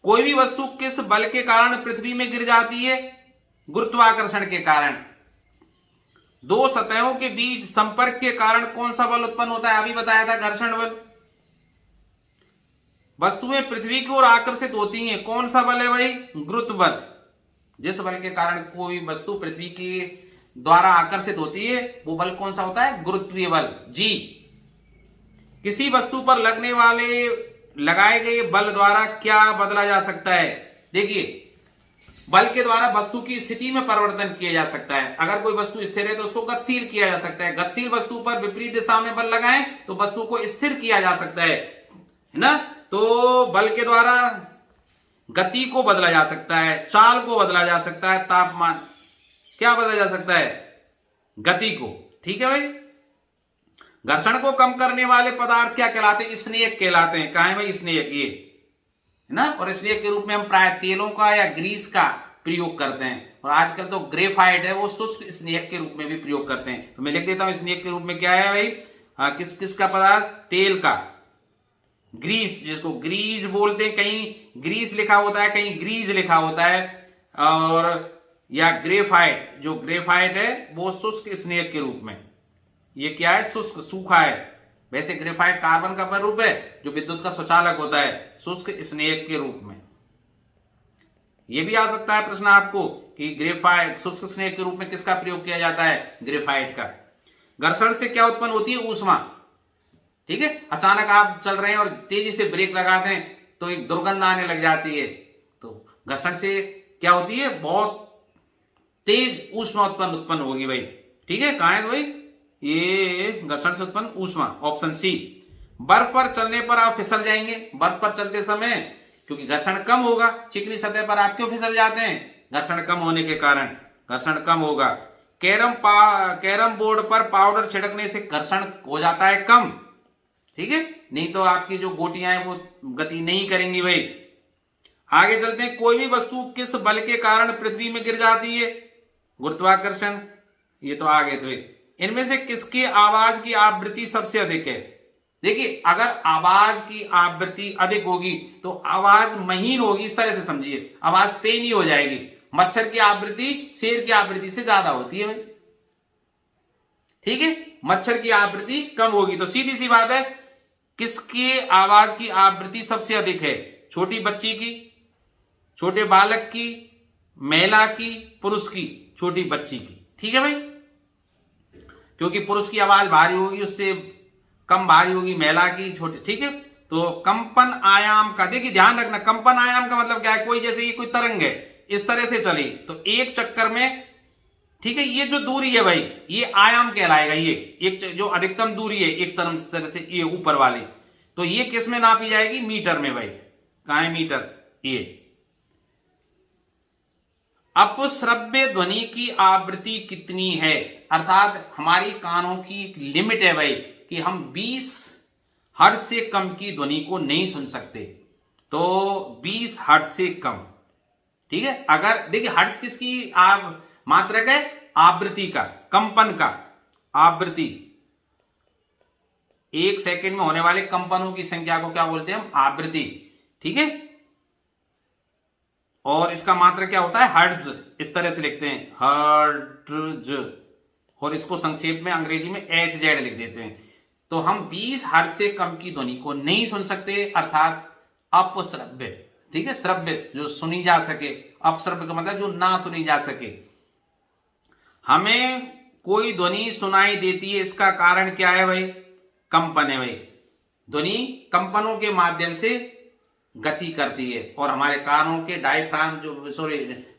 कोई भी वस्तु किस बल के कारण पृथ्वी में गिर जाती है? गुरुत्वाकर्षण के कारण। दो सतहों के बीच संपर्क के कारण कौन सा बल उत्पन्न होता है? अभी बताया था, घर्षण बल। वस्तुएं पृथ्वी की ओर आकर्षित होती हैं, कौन सा बल है भाई? गुरुत्व बल। जिस बल के कारण कोई वस्तु पृथ्वी के द्वारा आकर्षित होती है वो बल कौन सा होता है? गुरुत्वीय बल, जी। किसी वस्तु पर लगने वाले लगाए गए बल द्वारा क्या बदला जा सकता है? देखिए, बल के द्वारा वस्तु की स्थिति में परिवर्तन किया जा सकता है। अगर कोई वस्तु स्थिर है तो उसको गतिशील किया जा सकता है। गतिशील वस्तु पर विपरीत दिशा में बल लगाएं तो वस्तु को स्थिर किया जा सकता है ना। तो बल के द्वारा गति को बदला जा सकता है, चाल को बदला जा सकता है, तापमान, क्या बदला जा सकता है? गति को, ठीक है भाई। घर्षण को कम करने वाले पदार्थ क्या कहलाते हैं? स्नेहक कहलाते हैं। कहा है भाई? स्नेहक, ये है ना। और स्नेहक के रूप में हम प्राय तेलों का या ग्रीस का प्रयोग करते हैं। और आजकल तो ग्रेफाइट है, वो शुष्क स्नेहक के रूप में भी प्रयोग करते हैं। तो मैं लिख देता हूं स्नेहक के रूप में क्या है भाई? किस किस का पदार्थ? तेल का, ग्रीस, जिसको ग्रीस बोलते हैं, कहीं ग्रीस लिखा होता है, कहीं ग्रीज लिखा होता है। और या ग्रेफाइट, जो ग्रेफाइट है वो शुष्क स्नेहक के रूप में, ये क्या है? शुष्क, सूखा है। वैसे ग्रेफाइट कार्बन का स्वरूप है जो विद्युत का सुचालक होता है, शुष्क स्नेहक के रूप में। यह भी आ सकता है प्रश्न आपको कि ग्रेफाइट शुष्क स्नेहक के रूप में किसका प्रयोग किया जाता है? ग्रेफाइट का। घर्षण से क्या उत्पन्न होती है? ऊष्मा। ठीक है, अचानक आप चल रहे हैं और तेजी से ब्रेक लगाते हैं तो एक दुर्गंध आने लग जाती है। तो घर्षण से क्या होती है? बहुत तेज ऊष्मा उत्पन्न होगी भाई। ठीक है, कहां है तो भाई? ये घर्षण से उत्पन्न ऊष्मा, ऑप्शन सी। बर्फ पर चलने पर आप फिसल जाएंगे। बर्फ पर चलते समय क्योंकि घर्षण कम होगा, चिकनी सतह पर आप क्यों फिसल जाते हैं? घर्षण कम होने के कारण घर्षण कम होगा। कैरम बोर्ड पर पाउडर छिड़कने से घर्षण हो जाता है कम। ठीक है, नहीं तो आपकी जो गोटियां हैं वो गति नहीं करेंगी भाई। आगे चलते हैं। कोई भी वस्तु किस बल के कारण पृथ्वी में गिर जाती है? गुरुत्वाकर्षण। ये तो आगे थे। इनमें से किसकी आवाज की आवृत्ति सबसे अधिक है? देखिए, अगर आवाज की आवृत्ति अधिक होगी तो आवाज महीन होगी, इस तरह से समझिए, आवाज पेनी हो जाएगी। मच्छर की आवृत्ति शेर की आवृत्ति से ज्यादा होती है भाई। ठीक है, मच्छर की आवृत्ति कम होगी। तो सीधी सी बात है, किसकी आवाज की आवृत्ति सबसे अधिक है? छोटी बच्ची की, छोटे बालक की, महिला की, पुरुष की? छोटी बच्ची की। ठीक है भाई, क्योंकि पुरुष की आवाज भारी होगी, उससे कम भारी होगी महिला की, छोटी। ठीक है, तो कंपन आयाम का देखिए ध्यान रखना। कंपन आयाम का मतलब क्या है? कोई जैसे ये कोई तरंग है, इस तरह से चली तो एक चक्कर में, ठीक है, ये जो दूरी है भाई, ये आयाम कहलाएगा। ये एक जो अधिकतम दूरी है एक तरह से, ये ऊपर वाली, तो ये किस में नापी जाएगी? मीटर में भाई। कहां है मीटर? ये। अपश्रव्य ध्वनि की आवृत्ति कितनी है? अर्थात हमारी कानों की एक लिमिट है भाई कि हम 20 हर्ट्ज से कम की ध्वनि को नहीं सुन सकते। तो 20 हर्ट्ज से कम। ठीक है, अगर देखिए हर्ट्ज किसकी मात्रक है? आवृत्ति का, कंपन का, आवृत्ति। एक सेकंड में होने वाले कंपनों की संख्या को क्या बोलते हैं हम? आवृत्ति। ठीक है, और इसका मात्रक क्या होता है? हर्ट्ज। इस तरह से लिखते हैं, हर्ट्ज, और इसको संक्षेप में अंग्रेजी में HZ लिख देते हैं। तो हम 20 हर्ट्ज से कम की ध्वनि को नहीं सुन सकते, अर्थात अपश्रव्य। ठीक है, श्रव्य जो सुनी जा सके, अपश्रव्य का मतलब जो ना सुनी जा सके। हमें कोई ध्वनि सुनाई देती है, इसका कारण क्या है भाई? कंपन है भाई। ध्वनि कंपनों के माध्यम से गति करती है और हमारे कानों के डायफ्राम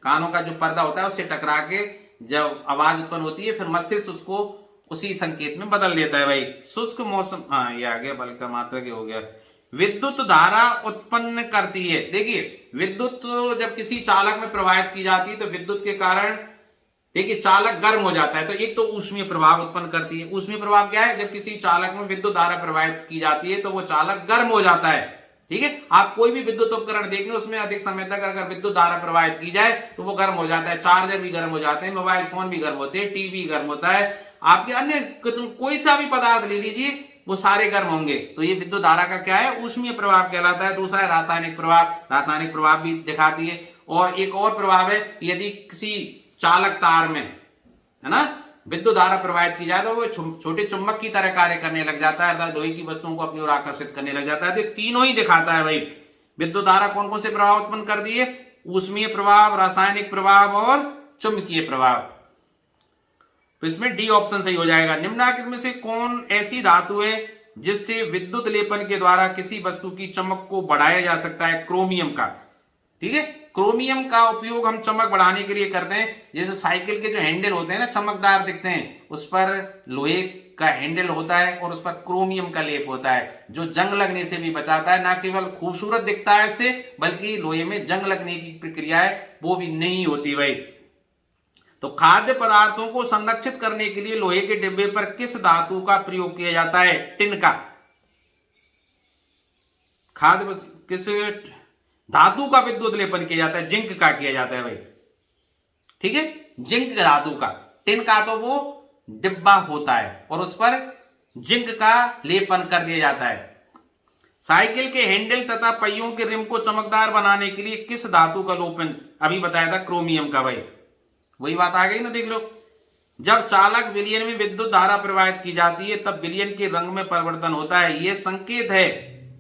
कानों का जो पर्दा होता है उससे टकरा के जब आवाज उत्पन्न होती है, फिर मस्तिष्क उसको उसी संकेत में बदल देता है भाई। शुष्क मौसम, ये आ गया, बल का मात्रक हो गया। विद्युत धारा उत्पन्न करती है। देखिए, विद्युत जब किसी चालक में प्रवाहित की जाती है तो विद्युत के कारण देखिए चालक गर्म हो जाता है। तो एक तो ऊष्मीय प्रभाव उत्पन्न करती है। ऊष्मीय प्रभाव क्या है? जब किसी चालक में विद्युत धारा प्रवाहित की जाती है तो वो चालक गर्म हो जाता है। ठीक है, आप कोई भी विद्युत उपकरण देख लें, उसमें अधिक समय तक अगर विद्युत धारा प्रवाहित की जाए तो वो गर्म हो जाता है। चार्जर भी गर्म हो जाते हैं, मोबाइल फोन भी गर्म होते हैं, टीवी गर्म होता है, आपके अन्य कोई सा भी पदार्थ ले लीजिए वो सारे गर्म होंगे। तो ये विद्युत धारा का क्या है? ऊष्मीय प्रभाव कहलाता है। दूसरा है रासायनिक प्रभाव। रासायनिक प्रभाव भी दिखाती है। और एक और प्रभाव है, यदि किसी चालक तार में, है ना, विद्युत धारा प्रवाहित की जाए तो वो छोटे चुंबक की तरह कार्य करने लग जाता है, अर्थात लोहे की वस्तुओं को अपनी ओर आकर्षित करने लग जाता है। तो तीनों ही दिखाता है भाई। विद्युत धारा कौन कौन से प्रभाव उत्पन्न कर दिए? ऊष्मीय प्रभाव, रासायनिक प्रभाव और चुंबकीय प्रभाव। तो इसमें डी ऑप्शन सही हो जाएगा। निम्नलिखित में से कौन ऐसी धातु है जिससे विद्युत लेपन के द्वारा किसी वस्तु की चमक को बढ़ाया जा सकता है? क्रोमियम का। ठीक है, क्रोमियम का उपयोग हम चमक बढ़ाने के लिए करते हैं। जैसे साइकिल के जो हैंडल होते हैं ना, चमकदार दिखते हैं, उस पर लोहे का हैंडल होता है और उस पर क्रोमियम का लेप होता है जो जंग लगने से भी बचाता है। ना केवल खूबसूरत दिखता है इससे, बल्कि लोहे में जंग लगने की प्रक्रिया है वो भी नहीं होती भाई। तो खाद्य पदार्थों को संरक्षित करने के लिए लोहे के डिब्बे पर किस धातु का प्रयोग किया जाता है? टिन का। खाद्य किस धातु का विद्युत लेपन किया जाता है? जिंक का किया जाता है भाई। ठीक है, जिंक धातु का। टिन का तो वो डिब्बा होता है और उस पर जिंक का लेपन कर दिया जाता है। साइकिल के हैंडल तथा पहियों के रिम को चमकदार बनाने के लिए किस धातु का लेपन? अभी बताया था क्रोमियम का भाई। वही बात आ गई ना, देख लो। जब चालक विलयन में विद्युत धारा प्रवाहित की जाती है तब विलयन के रंग में परिवर्तन होता है। यह संकेत है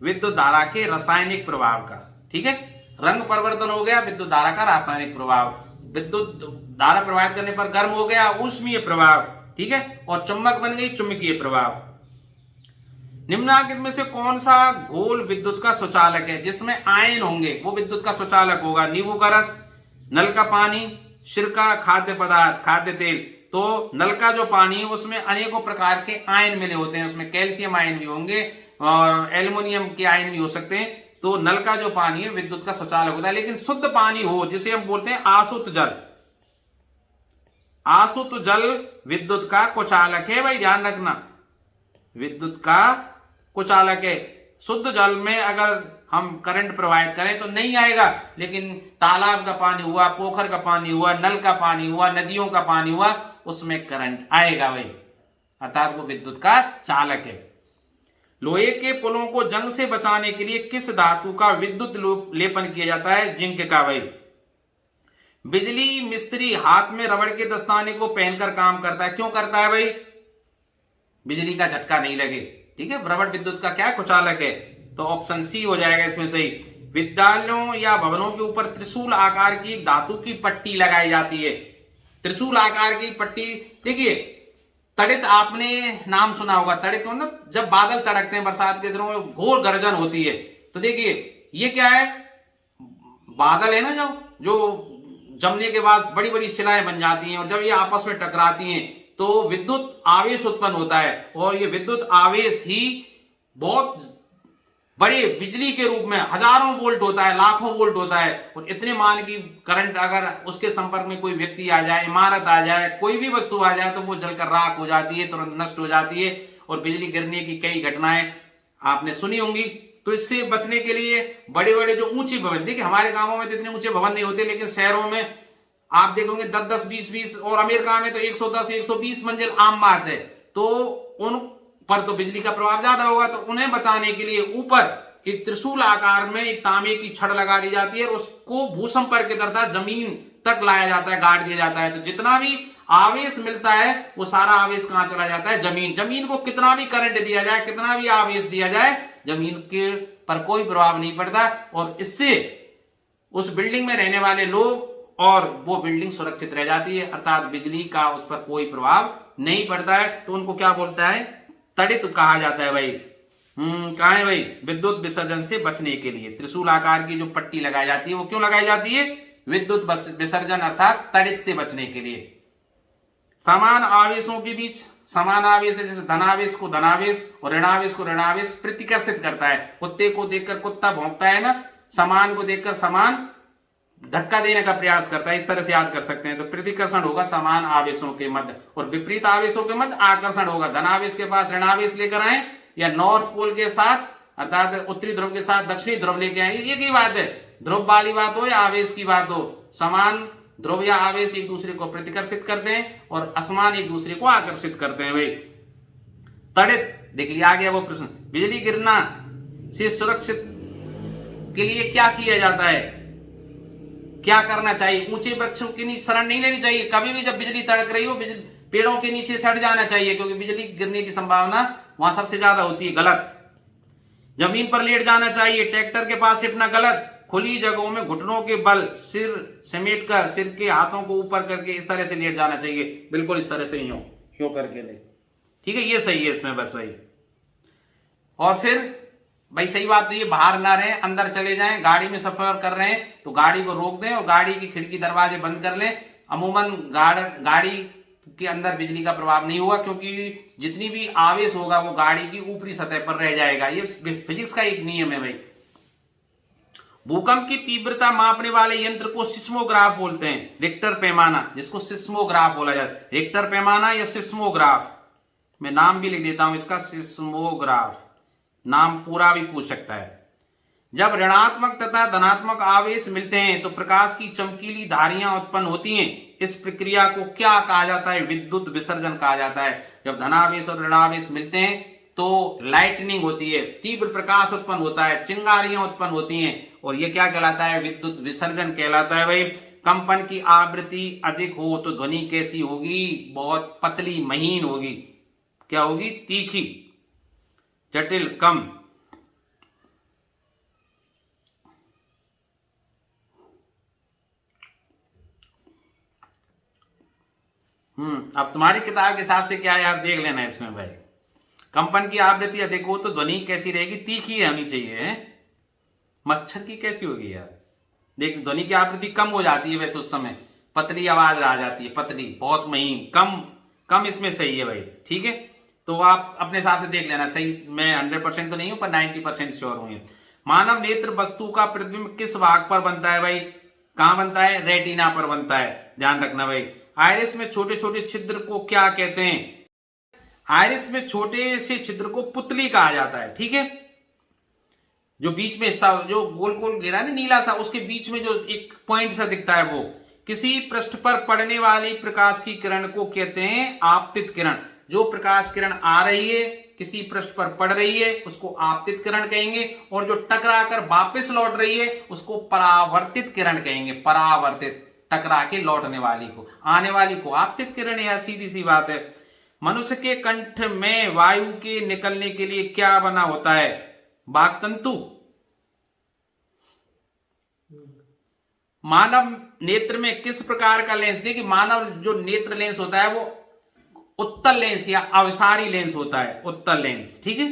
विद्युत धारा के रासायनिक प्रभाव का। ठीक है, रंग परिवर्तन हो गया, विद्युत धारा का रासायनिक प्रभाव। विद्युत धारा प्रवाहित करने पर गर्म हो गया, ऊष्मीय प्रभाव। ठीक है, और चुंबक बन गई, चुंबकीय प्रभाव। निम्नलिखित में से कौन सा घोल विद्युत का सुचालक है? जिसमें आयन होंगे वो विद्युत का सुचालक होगा। नींबू का रस, नल का पानी, सिरका, खाद्य पदार्थ, खाद्य तेल। तो नल का जो पानी है उसमें अनेकों प्रकार के आयन मिले होते हैं। उसमें कैल्शियम आयन भी होंगे और एल्युमिनियम के आयन भी हो सकते हैं। तो नल का जो पानी है विद्युत का सुचालक होता है। लेकिन शुद्ध पानी हो, जिसे हम बोलते हैं आसुत जल, आसुत जल विद्युत का कुचालक है भाई, ध्यान रखना। विद्युत का कुचालक है। शुद्ध जल में अगर हम करंट प्रवाहित करें तो नहीं आएगा, लेकिन तालाब का पानी हुआ, पोखर का पानी हुआ, नल का पानी हुआ, नदियों का पानी हुआ, उसमें करंट आएगा भाई, अर्थात वो विद्युत का चालक है। लोहे के पुलों को जंग से बचाने के लिए किस धातु का विद्युत लेपन किया जाता है? जिंक का भाई। बिजली मिस्त्री हाथ में रबड़ के दस्ताने को पहनकर काम करता है, क्यों करता है भाई? बिजली का झटका नहीं लगे। ठीक है, रबड़ विद्युत का क्या कुचालक है? तो ऑप्शन सी हो जाएगा इसमें सही। विद्यालयों या भवनों के ऊपर त्रिशूल आकार की एक धातु की पट्टी लगाई जाती है। त्रिशूल आकार की पट्टी, देखिए तड़ित, आपने नाम सुना होगा। तड़ित मतलब जब बादल तड़कते हैं बरसात के दिनों में, घोर गर्जन होती है। तो देखिए ये क्या है? बादल है ना, जो जमने के बाद बड़ी बड़ी शिलाएं बन जाती हैं और जब ये आपस में टकराती हैं तो विद्युत आवेश उत्पन्न होता है। और ये विद्युत आवेश ही बहुत बड़े बिजली के रूप में हजारों वोल्ट होता है, लाखों वोल्ट होता है। और इतने मान की करंट अगर उसके संपर्क में कोई व्यक्ति आ जाए, इमारत आ जाए, कोई भी वस्तु आ जाए तो वो जलकर राख हो जाती है, तुरंत नष्ट हो जाती है। और बिजली गिरने की कई घटनाएं आपने सुनी होंगी। तो इससे बचने के लिए बड़े बड़े जो ऊंचे भवन, देखिए हमारे गांवों में तो इतने ऊंचे भवन नहीं होते, लेकिन शहरों में आप देखोगे 10-10, 20-20, और अमेरिका में तो 110, 120 मंजिल आम बात है। तो उन पर तो बिजली का प्रभाव ज्यादा होगा। तो उन्हें बचाने के लिए ऊपर एक त्रिशूल आकार में एक तांबे की छड़ लगा दी जाती है और उसको भूसंपर्क के द्वारा जमीन तक लाया जाता है, गाड़ दिया जाता है। तो जितना भी आवेश मिलता है वो सारा आवेश कहां चला जाता है? जमीन। जमीन को कितना भी करंट दिया जाए, कितना भी आवेश दिया जाए, जमीन के पर कोई प्रभाव नहीं पड़ता। और इससे उस बिल्डिंग में रहने वाले लोग और वो बिल्डिंग सुरक्षित रह जाती है, अर्थात बिजली का उस पर कोई प्रभाव नहीं पड़ता है। तो उनको क्या बोलता है? तड़ित कहा जाता है भाई। कहा है भाई? विद्युत विसर्जन से बचने के लिए त्रिशूल आकार की जो पट्टी लगाई जाती है वो क्यों लगाई जाती है? विद्युत विसर्जन अर्थात तड़ित से बचने के लिए। समान आवेशों के बीच समान आवेश है, जैसे धनावेश को धनावेश और ऋणावेश को ऋणावेश प्रतिकर्षित करता है। कुत्ते को देखकर कुत्ता भौंकता है ना, समान को देखकर समान धक्का देने का प्रयास करता है, इस तरह से याद कर सकते हैं। तो प्रतिकर्षण होगा समान आवेशों के मध्य और विपरीत आवेशों के मध्य आकर्षण होगा। धनावेश के पास ऋणावेश लेकर आए या नॉर्थ पोल के साथ अर्थात उत्तरी ध्रुव के साथ दक्षिणी ध्रुव लेके आए, एक ही बात है। ध्रुव वाली बात हो या आवेश की बात हो, समान ध्रुव या आवेश एक दूसरे को प्रतिकर्षित करते हैं और असमान एक दूसरे को आकर्षित करते हैं भाई। तड़ित देख लिया, आ गया वो प्रश्न। बिजली गिरना से सुरक्षित के लिए क्या किया जाता है? क्या करना चाहिए? ऊंचे वृक्षों के नीचे शरण नहीं लेनी चाहिए। कभी भी जब बिजली तड़क रही हो पेड़ों के नीचे सट जाना चाहिए, क्योंकि बिजली गिरने की संभावना वहां सबसे ज्यादा होती है। गलत। जमीन पर लेट जाना चाहिए, ट्रैक्टर के पास सिटना गलत। खुली जगहों में घुटनों के बल सिर समेटकर सिर के हाथों को ऊपर करके इस तरह से लेट जाना चाहिए, बिल्कुल इस तरह से यूं करके ले। ठीक है, ये सही है इसमें बस भाई। और फिर भाई सही बात तो ये बाहर ना रहे, अंदर चले जाएं। गाड़ी में सफर कर रहे हैं तो गाड़ी को रोक दें और गाड़ी की खिड़की दरवाजे बंद कर लें। अमूमन गाड़ी के अंदर बिजली का प्रभाव नहीं हुआ, क्योंकि जितनी भी आवेश होगा वो गाड़ी की ऊपरी सतह पर रह जाएगा। ये फिजिक्स का एक नियम है भाई। भूकंप की तीव्रता मापने वाले यंत्र को सिस्मोग्राफ बोलते हैं, रिक्टर पैमाना, जिसको सिस्मोग्राफ बोला जाता है। रिक्टर पैमाना या सिस्मोग्राफ, मैं नाम भी लिख देता हूं इसका, सिस्मोग्राफ, नाम पूरा भी पूछ सकता है। जब ऋणात्मक तथा धनात्मक आवेश मिलते हैं तो प्रकाश की चमकीली धारियां उत्पन्न होती हैं। इस प्रक्रिया को क्या कहा जाता है? विद्युत विसर्जन कहा जाता है। जब धनावेश और ऋणावेश मिलते हैं तो लाइटनिंग होती है, तीव्र प्रकाश उत्पन्न होता है, चिंगारियां उत्पन्न होती हैं, और यह क्या कहलाता है? विद्युत विसर्जन कहलाता है भाई। कंपन की आवृत्ति अधिक हो तो ध्वनि कैसी होगी? बहुत पतली, महीन होगी। क्या होगी? तीखी, जटिल, कम। अब तुम्हारी किताब के हिसाब से क्या है यार, देख लेना इसमें भाई। कंपन की आवृत्ति अधिक हो तो ध्वनि कैसी रहेगी? तीखी होनी चाहिए। मच्छर की कैसी होगी यार? देख, ध्वनि की आवृत्ति कम हो जाती है वैसे उस समय, पतली आवाज आ जाती है, पतली, बहुत महीन, कम। कम इसमें सही है भाई, ठीक है। तो आप अपने हिसाब से देख लेना, सही मैं 100% तो नहीं हूं पर 90% श्योर हूं। मानव नेत्र वस्तु का प्रतिबिंब किस भाग पर बनता है भाई? कहां बनता है? रेटिना पर बनता है, ध्यान रखना भाई। आयरिस में छोटे छोटे छिद्र को क्या कहते हैं? आयरिस में छोटे से छिद्र को पुतली कहा जाता है, ठीक है। जो बीच में हिस्सा, जो गोल गोल घेरा है नीला सा, उसके बीच में जो एक पॉइंट सा दिखता है, वो किसी पृष्ठ पर पड़ने वाली प्रकाश की किरण को कहते हैं आपतित किरण। जो प्रकाश किरण आ रही है, किसी पृष्ठ पर पड़ रही है, उसको आपतित किरण कहेंगे, और जो टकरा कर वापस लौट रही है उसको परावर्तित किरण कहेंगे। परावर्तित, टकरा के लौटने वाली को, आने वाली को आपतित किरण, यार सीधी सी बात है। मनुष्य के कंठ में वायु के निकलने के लिए क्या बना होता है? वाक्तंतु। मानव नेत्र में किस प्रकार का लेंस? देखिए, मानव जो नेत्र लेंस होता है वो उत्तल लेंस या अवसारी लेंस होता है, उत्तल लेंस, ठीक है।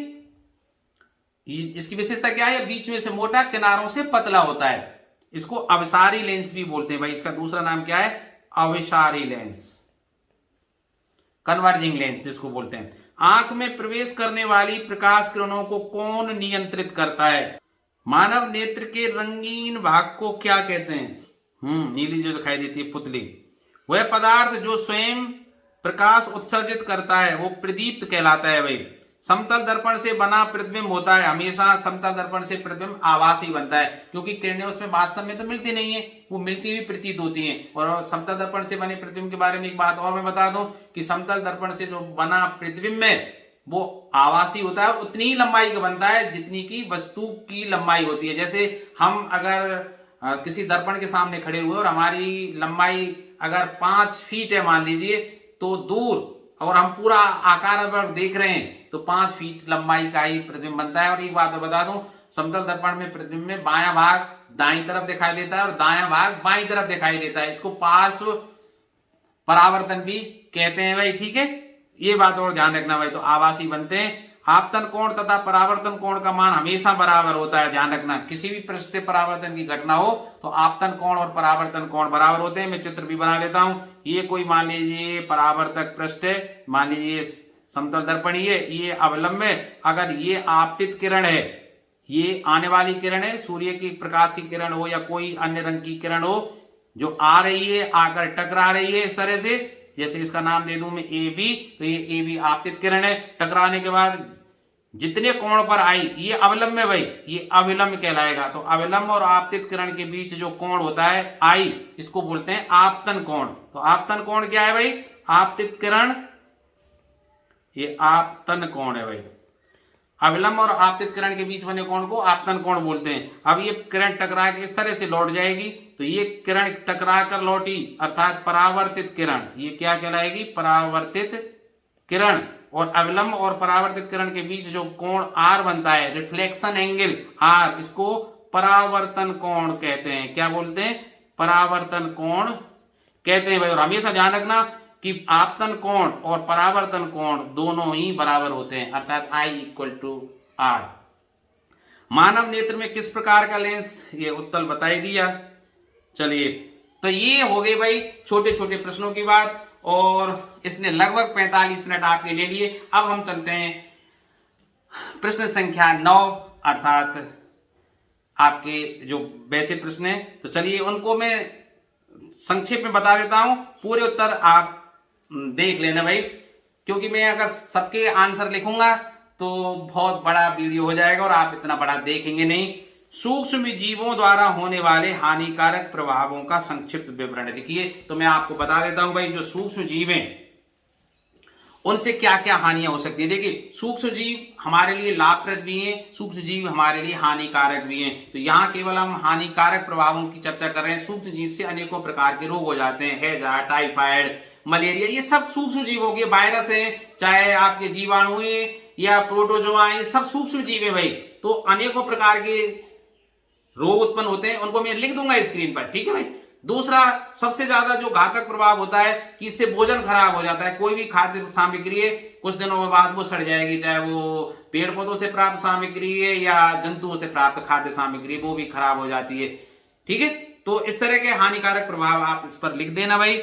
इसकी विशेषता क्या है? बीच में से मोटा, किनारों से पतला होता है। इसको अवसारी लेंस भी बोलते हैं भाई। इसका दूसरा नाम क्या है? अवसारी लेंस, कन्वर्जिंग लेंस जिसको बोलते हैं। आंख में प्रवेश करने वाली प्रकाश किरणों को कौन नियंत्रित करता है? मानव नेत्र के रंगीन भाग को क्या कहते हैं? नीली जो दिखाई देती है, पुतली। वह पदार्थ जो स्वयं प्रकाश उत्सर्जित करता है वो प्रदीप्त कहलाता है भाई। समतल दर्पण से बना प्रतिबिंब होता है, हमेशा समतल दर्पण से प्रतिबिंब आभासी बनता है, क्योंकि किरणें उसमें वास्तव में तो मिलती नहीं है, वो मिलती हुई प्रतीत होती हैं। और समतल दर्पण से बने प्रतिबिंब के बारे में एक बात और मैं बता दूं कि समतल दर्पण से जो बना प्रतिबिंब है वो आभासी होता है, उतनी ही लंबाई का बनता है जितनी की वस्तु की लंबाई होती है। जैसे हम अगर किसी दर्पण के सामने खड़े हुए और हमारी लंबाई अगर 5 फीट है मान लीजिए, तो दूर और हम पूरा आकार अगर देख रहे हैं तो 5 फीट लंबाई का ही प्रतिबिंब बनता है। और एक बात बता दूं, समतल दर्पण में प्रतिबिंब में बायां भाग दाईं तरफ दिखाई देता है और दायां भाग बाईं तरफ दिखाई देता है। इसको पार्श्व परावर्तन भी कहते हैं भाई, ठीक है। ये बात और ध्यान रखना भाई। तो आभासी बनते हैं। आपतन कोण तथा परावर्तन कोण का मान हमेशा बराबर होता है, ध्यान रखना। किसी भी पृष्ठ से परावर्तन की घटना हो तो आपतन कोण और परावर्तन कोण बराबर होते हैं। मैं चित्र भी बना देता हूं। ये कोई मान लीजिए परावर्तक पृष्ठ है, मान लीजिए समतल दर्पण ही है, ये अवलंब है। अगर ये आपतित किरण है, ये आने वाली किरण है, सूर्य की प्रकाश की किरण हो या कोई अन्य रंग की किरण हो जो आ रही है, आकर टकरा रही है इस तरह से, जैसे इसका नाम दे दूं मैं ए बी, तो ये ए बी आपतित किरण है। टकराने के बाद जितने कोण पर आई, ये अवलंब है भाई, ये अविलंब कहलाएगा। तो अविलंब और आपतित किरण के बीच जो कोण होता है आई, इसको बोलते हैं आपतन कोण। तो आपतन कोण क्या है भाई? आपतित किरण, ये आपतन कोण है भाई। अविलंब और आपतित किरण के बीच बने कोण को आपतन कोण बोलते हैं। अब ये किरण टकरा के इस तरह से लौट जाएगी, तो ये किरण टकरा कर लौटी अर्थात परावर्तित किरण, ये क्या कहलाएगी? परावर्तित किरण। और अविलंब और परावर्तित किरण के बीच जो कोण आर बनता है, रिफ्लेक्शन एंगल आर, इसको परावर्तन कोण कहते हैं। क्या बोलते हैं? परावर्तन कोण कहते हैं भाई। और हमेशा ध्यान रखना कि आपतन कोण और परावर्तन कोण दोनों ही बराबर होते हैं, अर्थात I = R। मानव नेत्र में किस प्रकार का लेंस? ये उत्तल बता ही दिया। चलिए, तो ये हो गई भाई छोटे छोटे प्रश्नों की बात, और इसने लगभग 45 मिनट आपके ले लिए। अब हम चलते हैं प्रश्न संख्या 9, अर्थात आपके जो वैसे प्रश्न है, तो चलिए उनको मैं संक्षेप में बता देता हूं, पूरे उत्तर आप देख लेना भाई, क्योंकि मैं अगर सबके आंसर लिखूंगा तो बहुत बड़ा वीडियो हो जाएगा और आप इतना बड़ा देखेंगे नहीं। सूक्ष्म जीवों द्वारा होने वाले हानिकारक प्रभावों का संक्षिप्त विवरण लिखिए। तो मैं आपको बता देता हूं भाई, जो सूक्ष्म जीव हैं उनसे क्या क्या हानियां हो सकती है। देखिए, सूक्ष्म जीव हमारे लिए लाभप्रद भी हैं, सूक्ष्म जीव हमारे लिए हानिकारक भी हैं। तो यहाँ केवल हम हानिकारक प्रभावों की चर्चा कर रहे हैं। सूक्ष्म जीव से अनेकों प्रकार के रोग हो जाते हैं, हैजा, टाइफाइड, मलेरिया, ये सब सूक्ष्म जीवों के, वायरस है, चाहे आपके जीवाणु या प्रोटोजोआ, ये सब सूक्ष्म जीव है भाई। तो अनेकों प्रकार के रोग उत्पन्न होते हैं, उनको मैं लिख दूंगा स्क्रीन पर, ठीक है भाई। दूसरा, सबसे ज्यादा जो घातक प्रभाव होता है कि इससे भोजन खराब हो जाता है। कोई भी खाद्य सामग्री है, कुछ दिनों बाद वो सड़ जाएगी, चाहे वो पेड़ पौधों से प्राप्त सामग्री है या जंतुओं से प्राप्त खाद्य सामग्री, वो भी खराब हो जाती है, ठीक है। तो इस तरह के हानिकारक प्रभाव आप इस पर लिख देना भाई,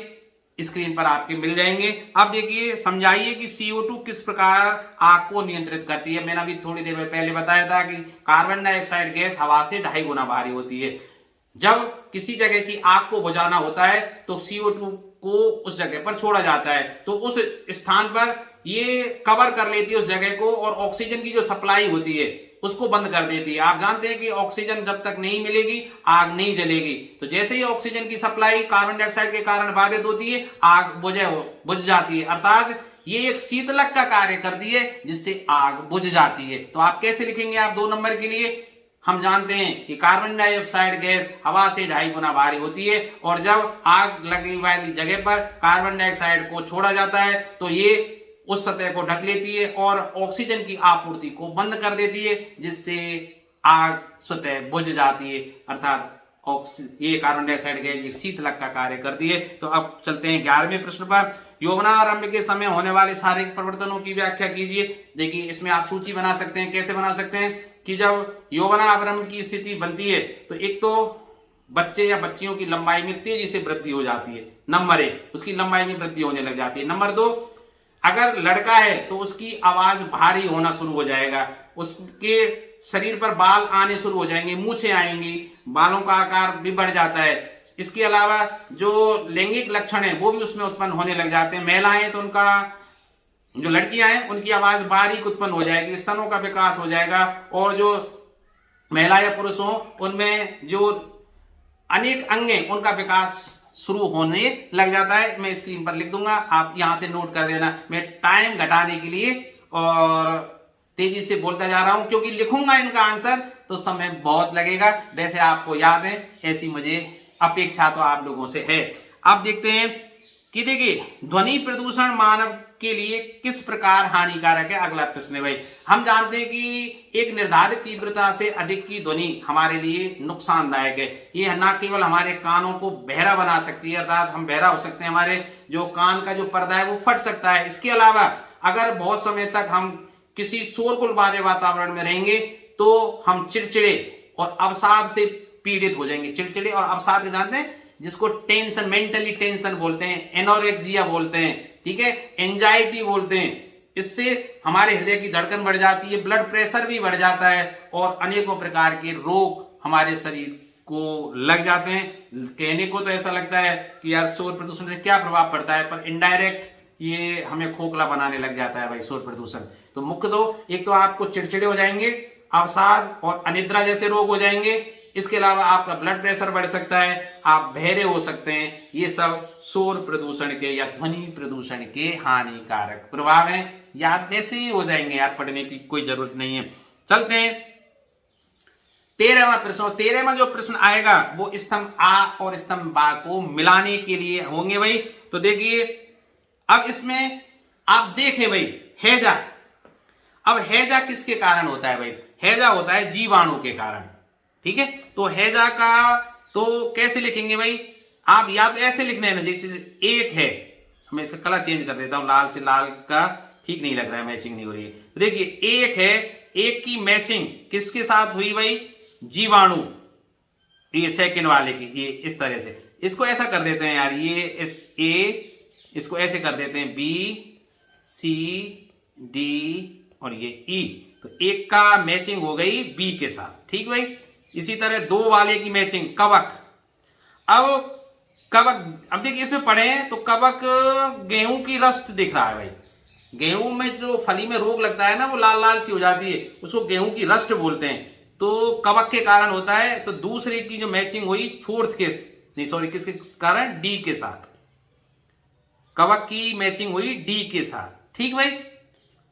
स्क्रीन पर आपके मिल जाएंगे। अब देखिए, समझाइए कि CO2 किस प्रकार आग को नियंत्रित करती है। मैंने अभी थोड़ी देर पहले बताया था कि कार्बन डाइऑक्साइड गैस हवा से 2.5 गुना भारी होती है। जब किसी जगह की आग को बुझाना होता है तो CO2 को उस जगह पर छोड़ा जाता है, तो उस स्थान पर ये कवर कर लेती है उस जगह को, और ऑक्सीजन की जो सप्लाई होती है उसको बंद कर देती है। आप जानते हैं कि ऑक्सीजन जब तक नहीं मिलेगी आग नहीं जलेगी। तो जैसे ही ऑक्सीजन की सप्लाई कार्बन डाइऑक्साइड के कारण बाधित होती है, आग बुझ जाती है, अर्थात ये एक शीतलक का कार्य करती है जिससे आग बुझ जाती है। तो आप कैसे लिखेंगे, आप 2 नंबर के लिए हम जानते हैं कि कार्बन डाइऑक्साइड गैस हवा से 2.5 गुना भारी होती है, और जब आग लगी वाली जगह पर कार्बन डाइऑक्साइड को छोड़ा जाता है तो ये उस सतह को ढक लेती है और ऑक्सीजन की आपूर्ति को बंद कर देती है, जिससे आग स्वतः बुझ जाती है, अर्थात ये कार्बन डाइऑक्साइड गैस एक शीतलक का कार्य करती है। तो अब चलते हैं 11वें प्रश्न पर। यौवनारंभ के समय होने वाले शारीरिक परिवर्तनों की व्याख्या कीजिए। देखिए, इसमें आप सूची बना सकते हैं। कैसे बना सकते हैं कि जब यौवनारंभ की स्थिति बनती है तो एक तो बच्चे या बच्चियों की लंबाई में तेजी से वृद्धि हो जाती है, नंबर 1, उसकी लंबाई में वृद्धि होने लग जाती है। नंबर 2, अगर लड़का है तो उसकी आवाज भारी होना शुरू हो जाएगा, उसके शरीर पर बाल आने शुरू हो जाएंगे, मूछें आएंगी, बालों का आकार भी बढ़ जाता है। इसके अलावा जो लैंगिक लक्षण है वो भी उसमें उत्पन्न होने लग जाते हैं। महिलाएं तो उनका, जो लड़कियां हैं उनकी आवाज बारीक उत्पन्न हो जाएगी, स्तनों का विकास हो जाएगा, और जो महिला या पुरुष हो उनमें जो अनेक अंग हैं उनका विकास शुरू होने लग जाता है। मैं स्क्रीन पर लिख दूंगा, आप यहां से नोट कर देना। मैं टाइम घटाने के लिए और तेजी से बोलता जा रहा हूं, क्योंकि लिखूंगा इनका आंसर तो समय बहुत लगेगा। वैसे आपको याद है, ऐसी मुझे अपेक्षा तो आप लोगों से है। अब देखते हैं कि देखिए, ध्वनि प्रदूषण मानव के लिए किस प्रकार हानिकारक है। अगला प्रश्न है भाई। हम जानते हैं कि एक निर्धारित तीव्रता से अधिक की ध्वनि हमारे लिए नुकसानदायक है। ये न केवल हमारे कानों को बहरा बना सकती है, अर्थात हम बहरा हो सकते हैं, हमारे जो कान का जो पर्दा है वो फट सकता है। इसके अलावा अगर बहुत समय तक हम किसी शोरगुल वाले वातावरण में रहेंगे तो हम चिड़चिड़े और अवसाद से पीड़ित हो जाएंगे। चिड़चिड़े और अवसाद जानते हैं, जिसको टेंशन, मेंटली टेंशन बोलते हैं, एनोरेक्सिया बोलते हैं, ठीक है, एंजाइटी बोलते हैं। इससे हमारे हृदय की धड़कन बढ़ जाती है, ब्लड प्रेशर भी बढ़ जाता है, और अनेकों प्रकार के रोग हमारे शरीर को लग जाते हैं। कहने को तो ऐसा लगता है कि यार शोर प्रदूषण से क्या प्रभाव पड़ता है, पर इनडायरेक्ट ये हमें खोखला बनाने लग जाता है भाई शोर प्रदूषण। तो मुख्य तो एक तो आपको चिड़चिड़े हो जाएंगे, अवसाद और अनिद्रा जैसे रोग हो जाएंगे। इसके अलावा आपका ब्लड प्रेशर बढ़ सकता है, आप बहरे हो सकते हैं। ये सब शोर प्रदूषण के या ध्वनि प्रदूषण के हानिकारक प्रभाव हैं। याद वैसे ही हो जाएंगे यार, पढ़ने की कोई जरूरत नहीं है। चलते हैं 13वां प्रश्न। 13वां जो प्रश्न आएगा वो स्तंभ आ और स्तंभ बा को मिलाने के लिए होंगे भाई। तो देखिए, अब इसमें आप देखें भाई, हैजा। अब हैजा किसके कारण होता है भाई? हैजा होता है जीवाणु के कारण, ठीक है। तो हैजा का तो कैसे लिखेंगे भाई? आप या तो ऐसे लिखने हैं ना, जैसे एक है, मैं इसका कलर चेंज कर देता हूं, लाल से लाल का ठीक नहीं लग रहा है, मैचिंग नहीं हो रही है। तो देखिए, एक है, एक की मैचिंग किसके साथ हुई भाई? जीवाणु, ये सेकंड वाले की, ये इस तरह से। इसको ऐसा कर देते हैं यार, ये इस ए, इसको ऐसे कर देते हैं बी, सी, डी और ये ई। तो एक का मैचिंग हो गई बी के साथ, ठीक भाई। इसी तरह 2 वाले की मैचिंग कवक। अब देखिए इसमें पढ़े हैं तो कवक गेहूं की रस्ट दिख रहा है भाई। गेहूं में जो फली में रोग लगता है ना, वो लाल लाल सी हो जाती है, उसको गेहूं की रस्ट बोलते हैं। तो कवक के कारण होता है। तो दूसरे की जो मैचिंग हुई किसके कारण? डी के साथ। कवक की मैचिंग हुई डी के साथ। ठीक भाई।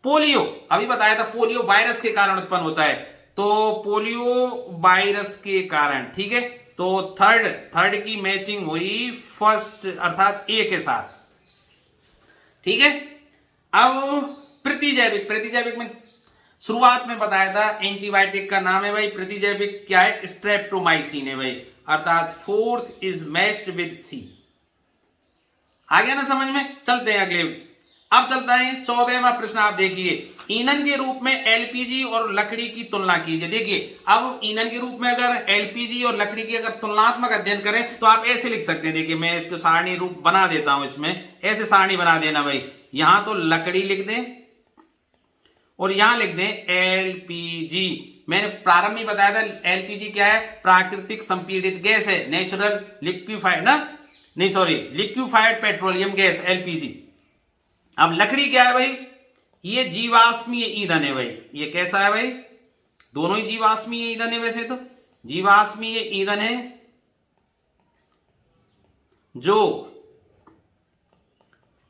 पोलियो अभी बताया था, पोलियो वायरस के कारण उत्पन्न होता है। तो पोलियो वायरस के कारण। ठीक है। तो थर्ड की मैचिंग हुई फर्स्ट अर्थात ए के साथ। ठीक है। अब प्रतिजैविक में शुरुआत में बताया था एंटीबायोटिक का नाम है भाई प्रतिजैविक क्या है? स्ट्रेप्टोमाइसिन है भाई, अर्थात 4th is matched with C. आ गया ना समझ में? चलते हैं अगले। अब चलता है 14वां प्रश्न। आप देखिए, ईंधन के रूप में एलपीजी और लकड़ी की तुलना कीजिए। देखिए अब ईंधन के रूप में अगर एलपीजी और लकड़ी की अगर तुलनात्मक अध्ययन करें तो आप ऐसे लिख सकते हैं। देखिए मैं इसको सारणी रूप बना देता हूं, इसमें ऐसे सारणी बना देना भाई। यहां तो लकड़ी लिख दें और यहां लिख दें एलपीजी। मैंने प्रारंभ में बताया था एलपीजी क्या है? प्राकृतिक संपीड़ित गैस है, natural liquefied liquefied petroleum gas LPG. अब लकड़ी क्या है भाई? ये जीवाश्मीय ईंधन है भाई। ये कैसा है भाई? दोनों ही जीवाश्मीय ईंधन है। वैसे तो जीवाश्मीय ईंधन है जो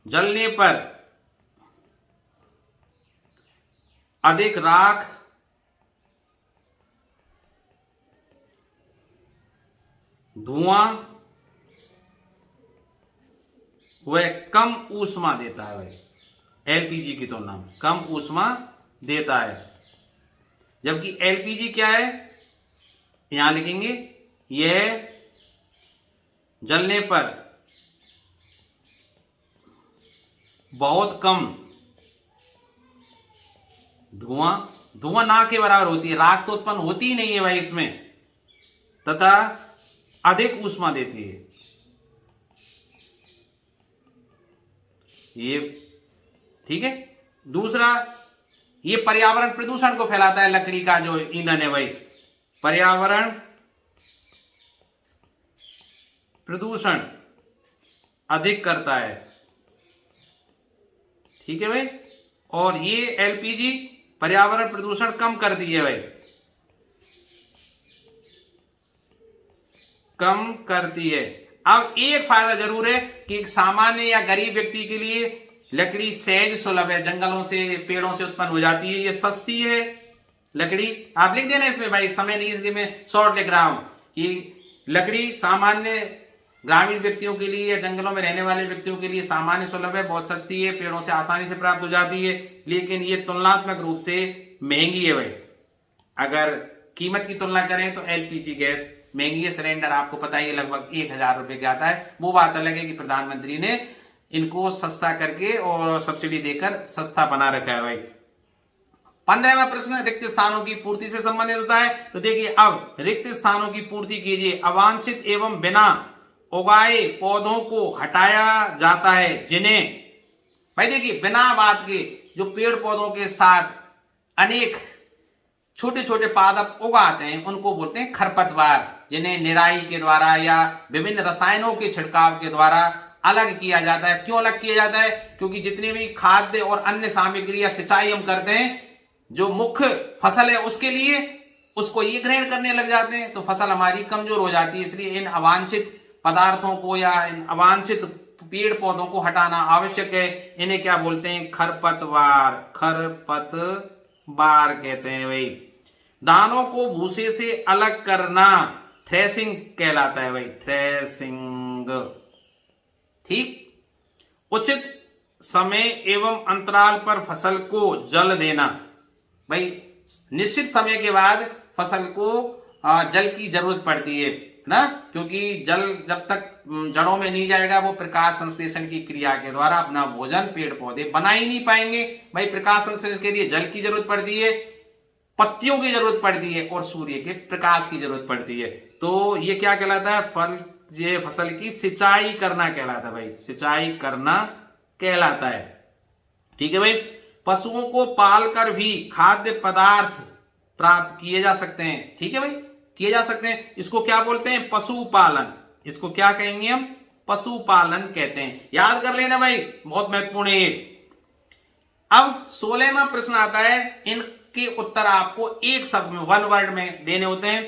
जलने पर अधिक राख, धुआं वह कम ऊष्मा देता है भाई। एलपीजी की तुलना में कम ऊष्मा देता है। जबकि एलपीजी क्या है? यहां लिखेंगे यह जलने पर बहुत कम धुआं ना के बराबर होती है, राख तो उत्पन्न होती ही नहीं है भाई इसमें, तथा अधिक ऊष्मा देती है। ये ठीक है। दूसरा, ये पर्यावरण प्रदूषण को फैलाता है। लकड़ी का जो ईंधन है भाई पर्यावरण प्रदूषण अधिक करता है। ठीक है भाई। और ये एलपीजी पर्यावरण प्रदूषण कम कर दी है भाई, कम करती है। अब एक फायदा जरूर है कि एक सामान्य या गरीब व्यक्ति के लिए लकड़ी सहज सुलभ है, जंगलों से पेड़ों से उत्पन्न हो जाती है, ये सस्ती है लकड़ी। आप लिख देना इसमें भाई, समय नहीं इसलिए मैं शॉर्ट लिख रहा हूं कि लकड़ी सामान्य ग्रामीण व्यक्तियों के लिए या जंगलों में रहने वाले व्यक्तियों के लिए सामान्य सुलभ है, बहुत सस्ती है, पेड़ों से आसानी से प्राप्त हो जाती है, लेकिन ये तुलनात्मक रूप से महंगी है भाई। अगर कीमत की तुलना करें तो एलपीजी गैस महंगी है। सिलेंडर आपको पता ही लगभग 1000 रुपए का आता है। वो बात अलग है कि प्रधानमंत्री ने इनको सस्ता करके और सब्सिडी देकर सस्ता बना रखा है भाई। 15वां प्रश्न रिक्त स्थानों की पूर्ति से संबंधित होता है। तो देखिए अब रिक्त स्थानों की पूर्ति कीजिए। अवांछित एवं बिना उगाए पौधों को हटाया जाता है, जिन्हें भाई देखिए बिना बात के जो पेड़ पौधों के साथ अनेक छोटे छोटे पादप उगाते हैं उनको बोलते हैं खरपतवार, जिन्हें निराई के द्वारा या विभिन्न रसायनों के छिड़काव के द्वारा अलग किया जाता है। क्यों अलग किया जाता है? क्योंकि जितनी भी खाद्य और अन्य सामग्री या सिंचाई हम करते हैं, जो मुख्य फसल है उसके लिए उसको ये ग्रहण करने लग जाते हैं, तो फसल हमारी कमजोर हो जाती है। इसलिए इन अवांछित पदार्थों को या इन अवांछित पेड़ पौधों को हटाना आवश्यक है। इन्हें क्या बोलते हैं? खरपतवार। खरपतवार कहते हैं भाई। दानों को भूसे से अलग करना थ्रेसिंग कहलाता है भाई, थ्रेसिंग। ठीक। उचित समय एवं अंतराल पर फसल को जल देना भाई, निश्चित समय के बाद फसल को जल की जरूरत पड़ती है ना, क्योंकि जल जब तक जड़ों में नहीं जाएगा वो प्रकाश संश्लेषण की क्रिया के द्वारा अपना भोजन पेड़ पौधे बना ही नहीं पाएंगे भाई। प्रकाश संश्लेषण के लिए जल की जरूरत पड़ती है, पत्तियों की जरूरत पड़ती है और सूर्य के प्रकाश की जरूरत पड़ती है। तो ये क्या कहलाता है? ये फसल की सिंचाई करना कहलाता है भाई, सिंचाई करना कहलाता है। ठीक है भाई। पशुओं को पालकर भी खाद्य पदार्थ प्राप्त किए जा सकते हैं। ठीक है भाई। किए जा सकते हैं। इसको क्या बोलते हैं? पशुपालन। इसको क्या कहेंगे हम? पशुपालन कहते हैं। याद कर लेना भाई, बहुत महत्वपूर्ण है ये। अब 16वां प्रश्न आता है, इनके उत्तर आपको एक शब्द में, वन वर्ड में देने होते हैं।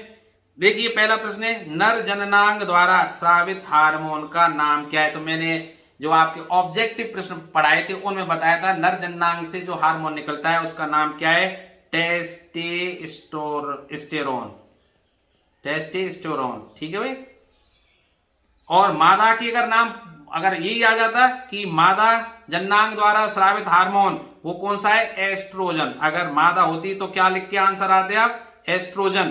देखिए पहला प्रश्न है, नर जननांग द्वारा स्रावित हार्मोन का नाम क्या है? तो मैंने जो आपके ऑब्जेक्टिव प्रश्न पढ़ाए थे उनमें बताया था, नर जननांग से जो हार्मोन निकलता है उसका नाम क्या है? टेस्टोस्टेरोन। टेस्टोस्टेरोन, ठीक है भाई। और मादा की अगर नाम, अगर यही आ जाता कि मादा जननांग द्वारा स्रावित हार्मोन, वो कौन सा है? एस्ट्रोजन। अगर मादा होती तो क्या लिख के आंसर आते आप? एस्ट्रोजन,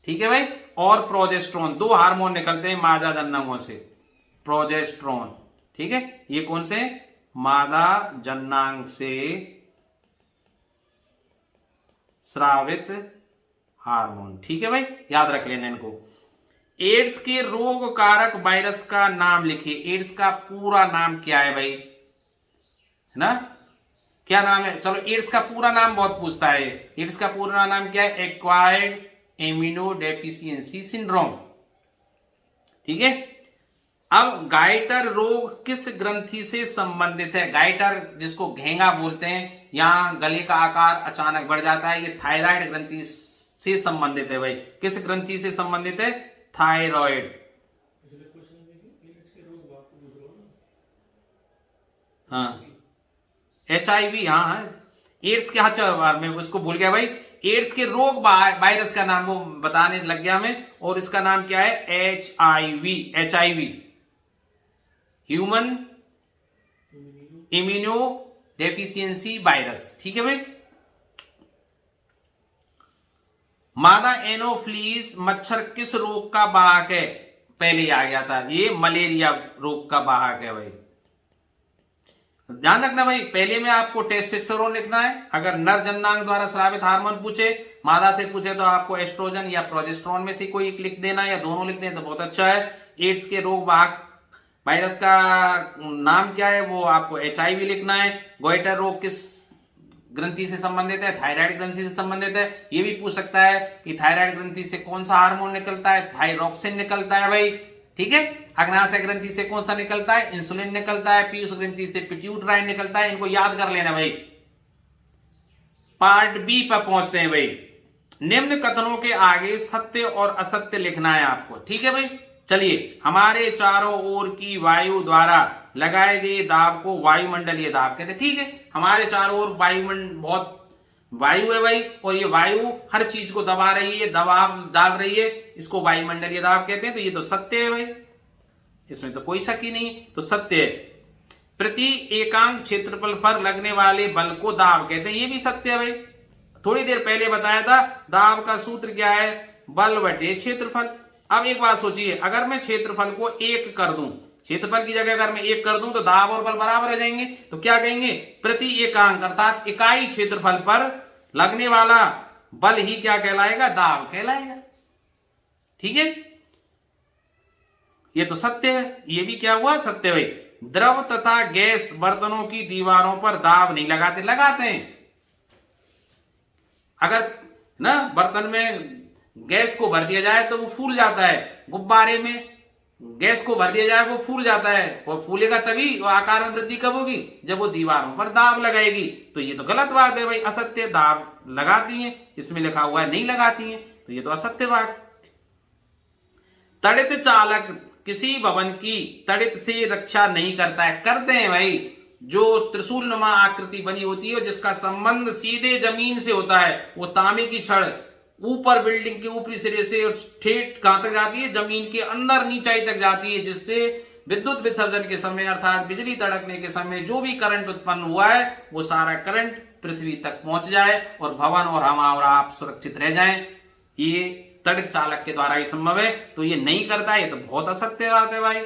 ठीक है भाई। और प्रोजेस्ट्रोन, दो हार्मोन निकलते हैं मादा जननांगों से, प्रोजेस्ट्रोन, ठीक है। ये कौन से? मादा जननांग से स्रावित हार्मोन, ठीक है भाई, याद रख लेना इनको। एड्स के रोग कारक वायरस का नाम लिखिए। एड्स का पूरा नाम क्या है भाई? है ना, क्या नाम है? चलो, एड्स का पूरा नाम बहुत पूछता है। एड्स का पूरा नाम क्या है? एक्वायर्ड इम्यूनोडेफिशिएंसी सिंड्रोम, ठीक है। अब गाइटर रोग किस ग्रंथि से संबंधित है? गाइटर जिसको घेंगा बोलते हैं, यहां गले का आकार अचानक बढ़ जाता है, ये थायराइड ग्रंथि से संबंधित है भाई। किस ग्रंथि से संबंधित है? थायराइड। हाँ, HIV, हाँ है। एड्स के, हाँ मैं उसको भूल गया भाई। एड्स के रोग वायरस का नाम वो बताने लग गया मैं, और इसका नाम क्या है? HIV, human immuno deficiency virus, ठीक है भाई। मादा एनोफ्लीज मच्छर किस रोग का वाहक है? पहले आ गया था, ये मलेरिया रोग का वाहक है भाई। ध्यान रखना भाई, पहले में आपको टेस्टोस्टेरोन लिखना है। अगर नर जननांग द्वारा स्रावित हार्मोन पूछे, मादा से पूछे, तो आपको एस्ट्रोजन या प्रोजेस्टेरोन में से कोई एक लिख देना, या दोनों लिख दें तो बहुत अच्छा है। एड्स के रोग वाहक वायरस का नाम क्या है? वो आपको HIV लिखना है। गोइटर रोग किस ग्रंथि से संबंधित है? थायराइड ग्रंथि से संबंधित है। ये भी पूछ सकता है कि थायराइड ग्रंथि से कौन सा हार्मोन निकलता है? थायरोक्सिन निकलता है भाई, ठीक है। अग्नाशय ग्रंथि से कौन सा निकलता है? इंसुलिन निकलता है। पीयूष ग्रंथि से पिट्यूटराइन निकलता है। इनको याद कर लेना भाई। पार्ट बी पर पहुंचते हैं भाई। निम्न कथनों के आगे सत्य और असत्य लिखना है आपको, ठीक है भाई। चलिए, हमारे चारों ओर की वायु द्वारा लगाए गए दाब को वायुमंडलीय दाब कहते हैं, ठीक है। हमारे चारों ओर बहुत वायु है भाई, और ये वायु हर चीज को दबा रही है, दबाव डाल रही है, इसको वायुमंडलीय दाब कहते हैं। तो ये तो सत्य है भाई, इसमें तो कोई शक ही नहीं, तो सत्य है। प्रति एकांक क्षेत्रफल पर लगने वाले बल को दाब कहते हैं, ये भी सत्य है भाई। थोड़ी देर पहले बताया था दाब का सूत्र क्या है? बल बटे क्षेत्रफल। अब एक बात सोचिए, अगर मैं क्षेत्रफल को 1 कर दूं, क्षेत्रफल की जगह अगर मैं 1 कर दूं, तो दाब और बल बराबर हो जाएंगे। तो क्या कहेंगे? प्रति एकांक अर्थात इकाई क्षेत्रफल पर लगने वाला बल ही क्या कहलाएगा? दाब कहलाएगा, ठीक है। ये तो सत्य है, ये भी क्या हुआ? सत्य भाई। द्रव तथा गैस बर्तनों की दीवारों पर दाब नहीं लगाते, लगाते हैं। अगर ना बर्तन में गैस को भर दिया जाए तो वो फूल जाता है, गुब्बारे में गैस को भर दिया जाए वो फूल जाता है, और फूलेगा तभी, वो आकार में वृद्धि कब होगी? जब वो दीवारों पर दाब लगाएगी। तो ये तो गलत बात है भाई, असत्य। दाब लगाती हैं, इसमें लिखा हुआ है नहीं लगाती हैं, तो ये तो असत्य बात। तड़ित चालक किसी भवन की तड़ित से रक्षा नहीं करता है। करते हैं भाई, जो त्रिशूल नुमा आकृति बनी होती है, जिसका संबंध सीधे जमीन से होता है, वो तांबे की छड़ ऊपर बिल्डिंग के ऊपरी सिरे से ठेठ कहां तक जाती है? जमीन के अंदर नीचाई तक जाती है, जिससे विद्युत विसर्जन के समय अर्थात बिजली तड़कने के समय जो भी करंट उत्पन्न हुआ है, वो सारा करंट पृथ्वी तक पहुंच जाए और भवन और हम और आप सुरक्षित रह जाएं। ये तड़ित चालक के द्वारा ही संभव है। तो ये नहीं करता है, ये तो बहुत असत्य बात है भाई,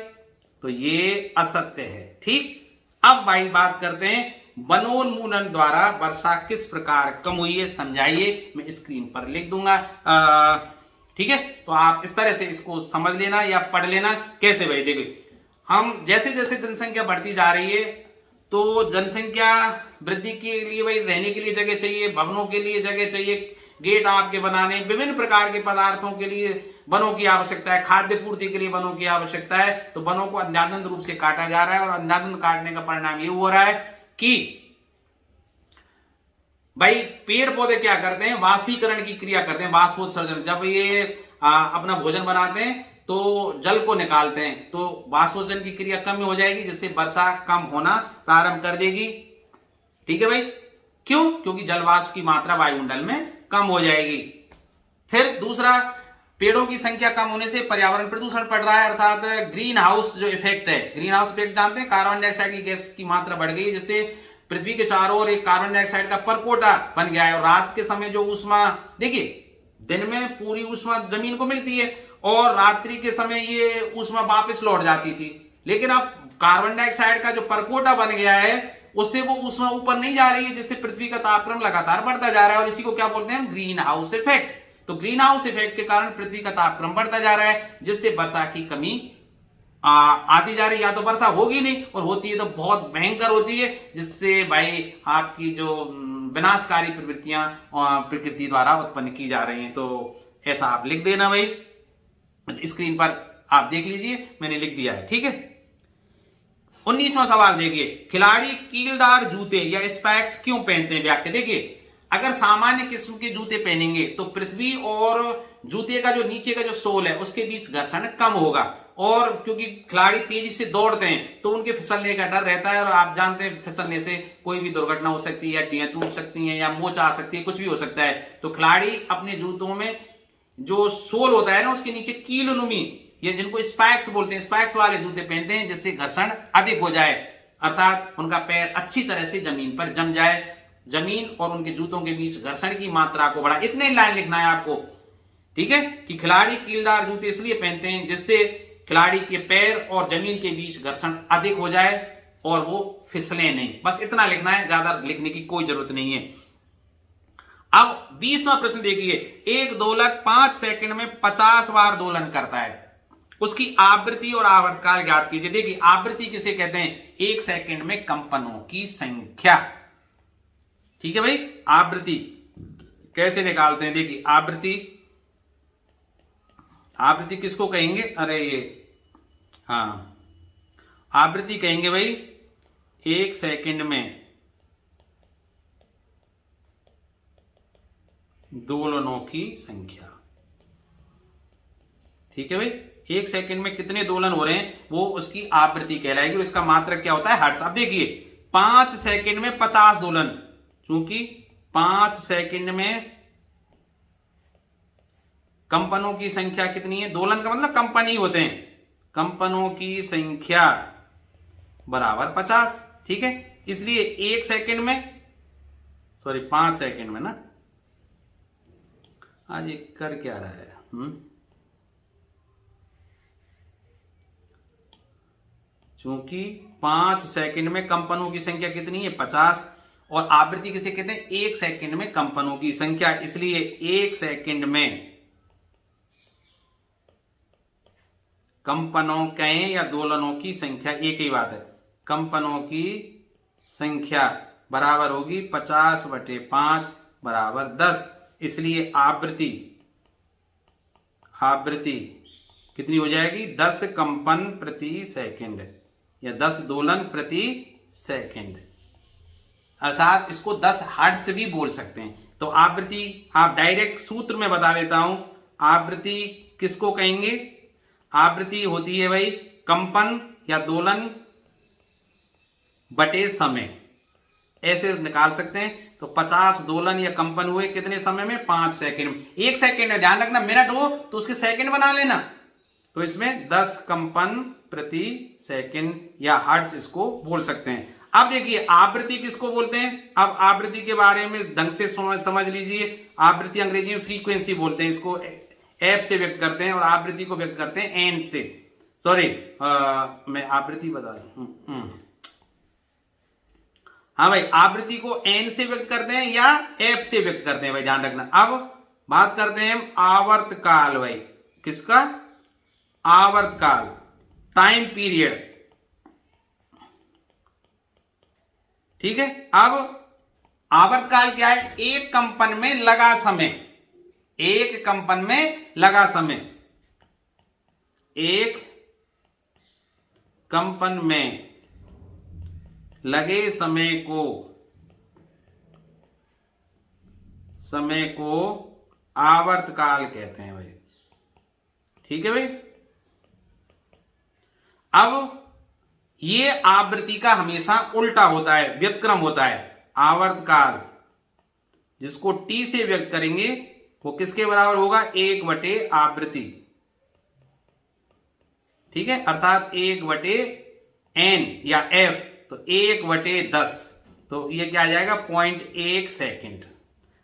तो ये असत्य है, ठीक। अब भाई बात करते हैं वनोन्मूलन द्वारा वर्षा किस प्रकार कम हुई है, समझाइए। मैं स्क्रीन पर लिख दूंगा, ठीक है। तो आप इस तरह से इसको समझ लेना या पढ़ लेना। कैसे भाई? देखिए, हम जैसे जैसे जनसंख्या बढ़ती जा रही है, तो जनसंख्या वृद्धि के लिए भाई रहने के लिए जगह चाहिए, भवनों के लिए जगह चाहिए, गेट आपके बनाने, विभिन्न प्रकार के पदार्थों के लिए वनों की आवश्यकता है, खाद्य पूर्ति के लिए वनों की आवश्यकता है। तो वनों को अंधाधुंध रूप से काटा जा रहा है, और अंधाधुंध काटने का परिणाम ये हो रहा है कि भाई पेड़ पौधे क्या करते हैं, वाष्पीकरण की क्रिया करते हैं, वाष्पोत्सर्जन। जब ये अपना भोजन बनाते हैं तो जल को निकालते हैं, तो वाष्पोत्सर्जन की क्रिया कम हो जाएगी, जिससे वर्षा कम होना प्रारंभ कर देगी। ठीक है भाई, क्यों? क्योंकि जल वाष्प की मात्रा वायुमंडल में कम हो जाएगी। फिर दूसरा, पेड़ों की संख्या कम होने से पर्यावरण प्रदूषण बढ़ रहा है, अर्थात ग्रीन हाउस जो इफेक्ट है। ग्रीन हाउस इफेक्ट जानते हैं, कार्बन डाइऑक्साइड की गैस की मात्रा बढ़ गई है, जिससे पृथ्वी के चारों ओर एक कार्बन डाइऑक्साइड का परकोटा बन गया है। और रात के समय जो ऊष्मा, देखिए दिन में पूरी ऊष्मा जमीन को मिलती है, और रात्रि के समय ये ऊष्मा वापस लौट जाती थी, लेकिन अब कार्बन डाइऑक्साइड का जो परकोटा बन गया है, उससे वो ऊष्मा ऊपर नहीं जा रही है, जिससे पृथ्वी का तापक्रम लगातार बढ़ता जा रहा है, और इसी को क्या बोलते हैं, ग्रीन हाउस इफेक्ट। तो ग्रीन हाउस इफेक्ट के कारण पृथ्वी का तापक्रम बढ़ता जा रहा है, जिससे वर्षा की कमी आती जा रही है। या तो वर्षा होगी नहीं, और होती है तो बहुत भयंकर होती है, जिससे भाई आपकी जो विनाशकारी प्रवृत्तियां प्रकृति द्वारा उत्पन्न की जा रही हैं। तो ऐसा आप लिख देना भाई, स्क्रीन पर आप देख लीजिए, मैंने लिख दिया है। ठीक है, 19वां सवाल देखिए, खिलाड़ी कीलदार जूते या स्पैक्स क्यों पहनते हैं? व्याख्या देखिए, अगर सामान्य किस्म के जूते पहनेंगे तो पृथ्वी और जूते का जो नीचे का जो सोल है उसके बीच घर्षण कम होगा, और क्योंकि खिलाड़ी तेजी से दौड़ते हैं तो उनके फिसलने का डर रहता है, और आप जानते हैं फिसलने से कोई भी दुर्घटना हो सकती है, हड्डियां टूट सकती हैं, या मोच आ सकती है, कुछ भी हो सकता है। तो खिलाड़ी अपने जूतों में जो सोल होता है ना, उसके नीचे कीलनुमी, ये जिनको स्पैक्स बोलते हैं, स्पैक्स वाले जूते पहनते हैं, जिससे घर्षण अधिक हो जाए, अर्थात उनका पैर अच्छी तरह से जमीन पर जम जाए, जमीन और उनके जूतों के बीच घर्षण की मात्रा को बढ़ा। इतने लाइन लिखना है आपको, ठीक है, कि खिलाड़ी कीलदार जूते इसलिए पहनते हैं जिससे खिलाड़ी के पैर और जमीन के बीच घर्षण अधिक हो जाए और वो फिसले नहीं। बस इतना लिखना है, ज्यादा लिखने की कोई जरूरत नहीं है। अब 20वां प्रश्न देखिए, एक दोलक 5 सेकंड में 50 बार दोलन करता है, उसकी आवृत्ति और आवर्तकाल ज्ञात कीजिए। देखिए, आवृत्ति किसे कहते हैं? 1 सेकंड में कंपनों की संख्या। ठीक है भाई, आवृत्ति कैसे निकालते हैं? देखिए, आवृत्ति किसको कहेंगे? अरे ये, हाँ, आवृत्ति कहेंगे भाई 1 सेकंड में दोलनों की संख्या। ठीक है भाई, 1 सेकंड में कितने दोलन हो रहे हैं वो उसकी आवृत्ति कहलाएगी, और इसका मात्रक क्या होता है? हर्ट्ज। अब देखिए, 5 सेकंड में 50 दोलन, क्योंकि 5 सेकंड में कंपनों की संख्या कितनी है? दोलन का मतलब कंपन ही होते हैं, कंपनों की संख्या बराबर 50। ठीक है, इसलिए 1 सेकंड में, सॉरी 5 सेकंड में ना, आज ये कर क्या रहा है? चूंकि 5 सेकंड में कंपनों की संख्या कितनी है? 50, और आवृत्ति किसे कहते हैं? 1 सेकंड में कंपनों की संख्या, इसलिए 1 सेकंड में कंपनों कहें या दोलनों की संख्या, एक ही बात है, कंपनों की संख्या बराबर होगी 50/5 बराबर 10। इसलिए आवृत्ति कितनी हो जाएगी? 10 कंपन प्रति सेकंड, या 10 दोलन प्रति सेकंड, अर्थात इसको 10 हर्ट्ज भी बोल सकते हैं। तो आवृत्ति आप डायरेक्ट सूत्र में बता देता हूं, आवृत्ति किसको कहेंगे? आवृत्ति होती है भाई कंपन या दोलन बटे समय, ऐसे निकाल सकते हैं। तो 50 दोलन या कंपन हुए कितने समय में? 5 सेकंड में। 1 सेकंड में, ध्यान रखना, मिनट हो तो उसके सेकंड बना लेना। तो इसमें 10 कंपन प्रति सेकंड या हर्ट्ज इसको बोल सकते हैं। अब देखिए, आवृत्ति किसको बोलते हैं? अब आवृत्ति के बारे में ढंग से समझ लीजिए। आवृत्ति अंग्रेजी में फ्रीक्वेंसी बोलते हैं, इसको एफ से व्यक्त करते हैं, और आवृत्ति को व्यक्त करते हैं एन से। सॉरी, मैं आवृत्ति बता दूं, हाँ भाई, आवृत्ति को एन से व्यक्त करते हैं या एफ से व्यक्त करते हैं भाई, ध्यान रखना। अब बात करते हैं हम आवर्तकाल भाई, किसका? आवर्तकाल, टाइम पीरियड। ठीक है। अब आवर्तकाल क्या है? एक कंपन में लगा समय, एक कंपन में लगा समय, एक कंपन में लगे समय को आवर्तकाल कहते हैं भाई। ठीक है भाई। अब ये आवृत्ति का हमेशा उल्टा होता है, व्युत्क्रम होता है। आवर्तकाल जिसको टी से व्यक्त करेंगे वो किसके बराबर होगा? 1 आवृत्ति। ठीक है, अर्थात 1/n या f, तो 1/10, तो ये क्या आ जाएगा? 0.1 सेकेंड।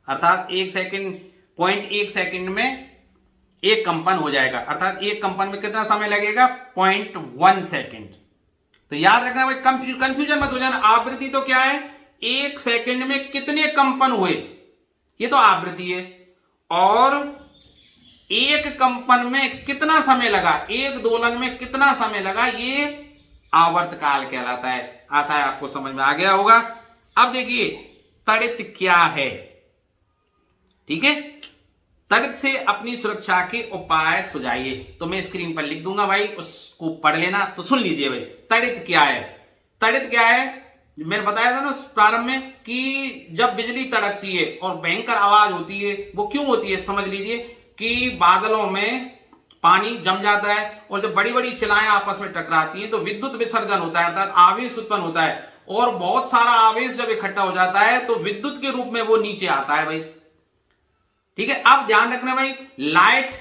अर्थात 1 सेकेंड, 0.1 सेकेंड में एक कंपन हो जाएगा। अर्थात एक कंपन में कितना समय लगेगा? 0.1 सेकेंड। तो याद रखना भाई, कंफ्यूजन मत हो जाना। आवृत्ति तो क्या है? 1 सेकेंड में कितने कंपन हुए, ये तो आवृत्ति है। और एक कंपन में कितना समय लगा, एक दोलन में कितना समय लगा, ये आवर्तकाल कहलाता है। आशा है आपको समझ में आ गया होगा। अब देखिए तड़ित क्या है। ठीक है, तड़ित से अपनी सुरक्षा के उपाय सुझाइए। तो मैं स्क्रीन पर लिख दूंगा भाई, उसको पढ़ लेना। तो सुन लीजिए भाई, तड़ित क्या है? तड़ित क्या है? मैंने बताया था ना प्रारंभ में कि जब बिजली तड़कती है और भयंकर आवाज होती है, वो क्यों होती है? समझ लीजिए कि बादलों में पानी जम जाता है और जब बड़ी बड़ी शिलाएं आपस में टकराती हैं तो विद्युत विसर्जन होता है, अर्थात आवेश उत्पन्न होता है। और बहुत सारा आवेश जब इकट्ठा हो जाता है तो विद्युत के रूप में वो नीचे आता है भाई। ठीक है, अब ध्यान रखना भाई, लाइट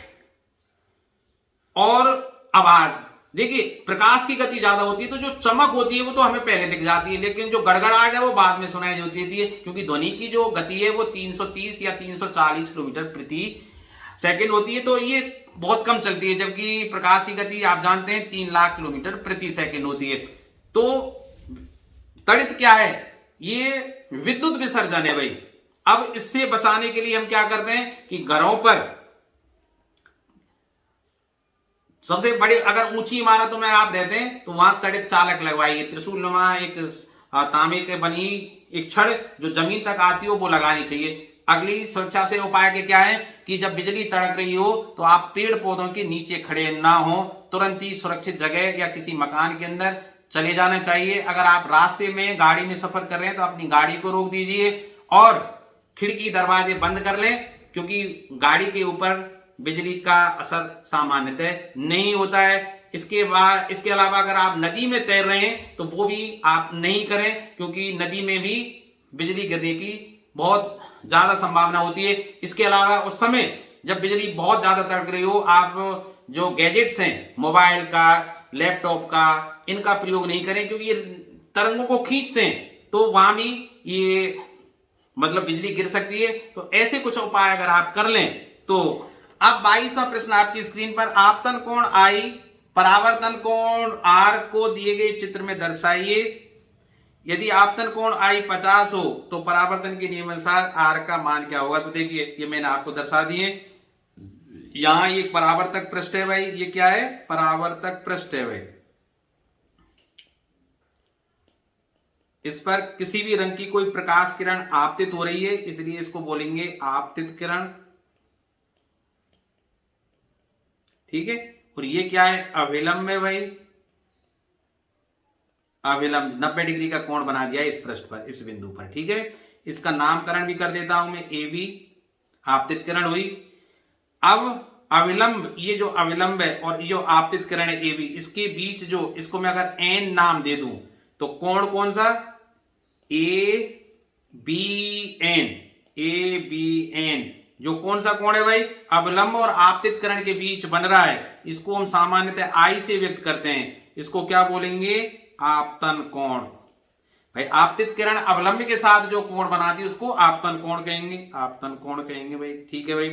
और आवाज, देखिए प्रकाश की गति ज्यादा होती है तो जो चमक होती है वो तो हमें पहले दिख जाती है, लेकिन जो गड़गड़ाहट है वो बाद में सुनाई देती है, क्योंकि ध्वनि की जो गति है वो 330 या 340 किलोमीटर प्रति सेकंड होती है, तो ये बहुत कम चलती है। जबकि प्रकाश की गति आप जानते हैं 3 लाख किलोमीटर प्रति सेकंड होती है। तो तड़ित क्या है? ये विद्युत विसर्जन है भाई। अब इससे बचाने के लिए हम क्या करते हैं कि घरों पर सबसे बड़े, अगर ऊंची इमारतों में आप रहते हैं तो वहां तड़ित चालक लगवाइए। त्रिशूल नुमा एक तांबे के बनी एक छड़ जो जमीन तक आती हो वो लगानी चाहिए। अगली सुरक्षा से उपाय के क्या है कि जब बिजली तड़क रही हो तो आप पेड़ पौधों के नीचे खड़े ना हो, तुरंत ही सुरक्षित जगह या किसी मकान के अंदर चले जाना चाहिए। अगर आप रास्ते में गाड़ी में सफर कर रहे हैं तो अपनी गाड़ी को रोक दीजिए और खिड़की दरवाजे बंद कर लें, क्योंकि गाड़ी के ऊपर बिजली का असर सामान्यतः नहीं होता है। इसके अलावा अगर आप नदी में तैर रहे हैं तो वो भी आप नहीं करें, क्योंकि नदी में भी बिजली गिरने की बहुत ज्यादा संभावना होती है। इसके अलावा उस समय जब बिजली बहुत ज्यादा तड़क रही हो, आप जो गैजेट्स हैं मोबाइल का, लैपटॉप का, इनका प्रयोग नहीं करें, क्योंकि ये तरंगों को खींचते हैं, तो वहां भी ये मतलब बिजली गिर सकती है। तो ऐसे कुछ उपाय अगर आप कर लें तो। अब 22वां प्रश्न आपकी स्क्रीन पर, आपतन कोण I परावर्तन कोण R को दिए गए चित्र में दर्शाइए। यदि आपतन कोण I 50 हो तो परावर्तन के नियमानुसार R का मान क्या होगा? तो देखिए ये मैंने आपको दर्शा दिए। यहां एक परावर्तक पृष्ठ है भाई, ये क्या है? परावर्तक पृष्ठ है भाई। इस पर किसी भी रंग की कोई प्रकाश किरण आपतित हो रही है, इसलिए इसको बोलेंगे आपतित किरण। ठीक है, और ये क्या है? अविलंब है भाई। अविलंब 90 डिग्री का कोण बना दिया है इस पृष्ठ पर, इस बिंदु पर। ठीक है, इसका नामकरण भी कर देता हूं मैं, AB आपतित किरण हुई। अब अविलंब, ये जो अविलंब है और ये जो आपतित किरण है AB, इसके बीच जो, इसको मैं अगर N नाम दे दूं तो कोण कौन सा? ABN। ABN जो कौन सा कोण है भाई? अविलंब और आपतित किरण के बीच बन रहा है, इसको हम सामान्यतः I से व्यक्त करते हैं। इसको क्या बोलेंगे? आपतन कोण। भाई आपतित किरण अवलंब के साथ जो कोण बनाती है उसको आपतन कोण कहेंगे, आपतन कोण कहेंगे भाई। ठीक है भाई,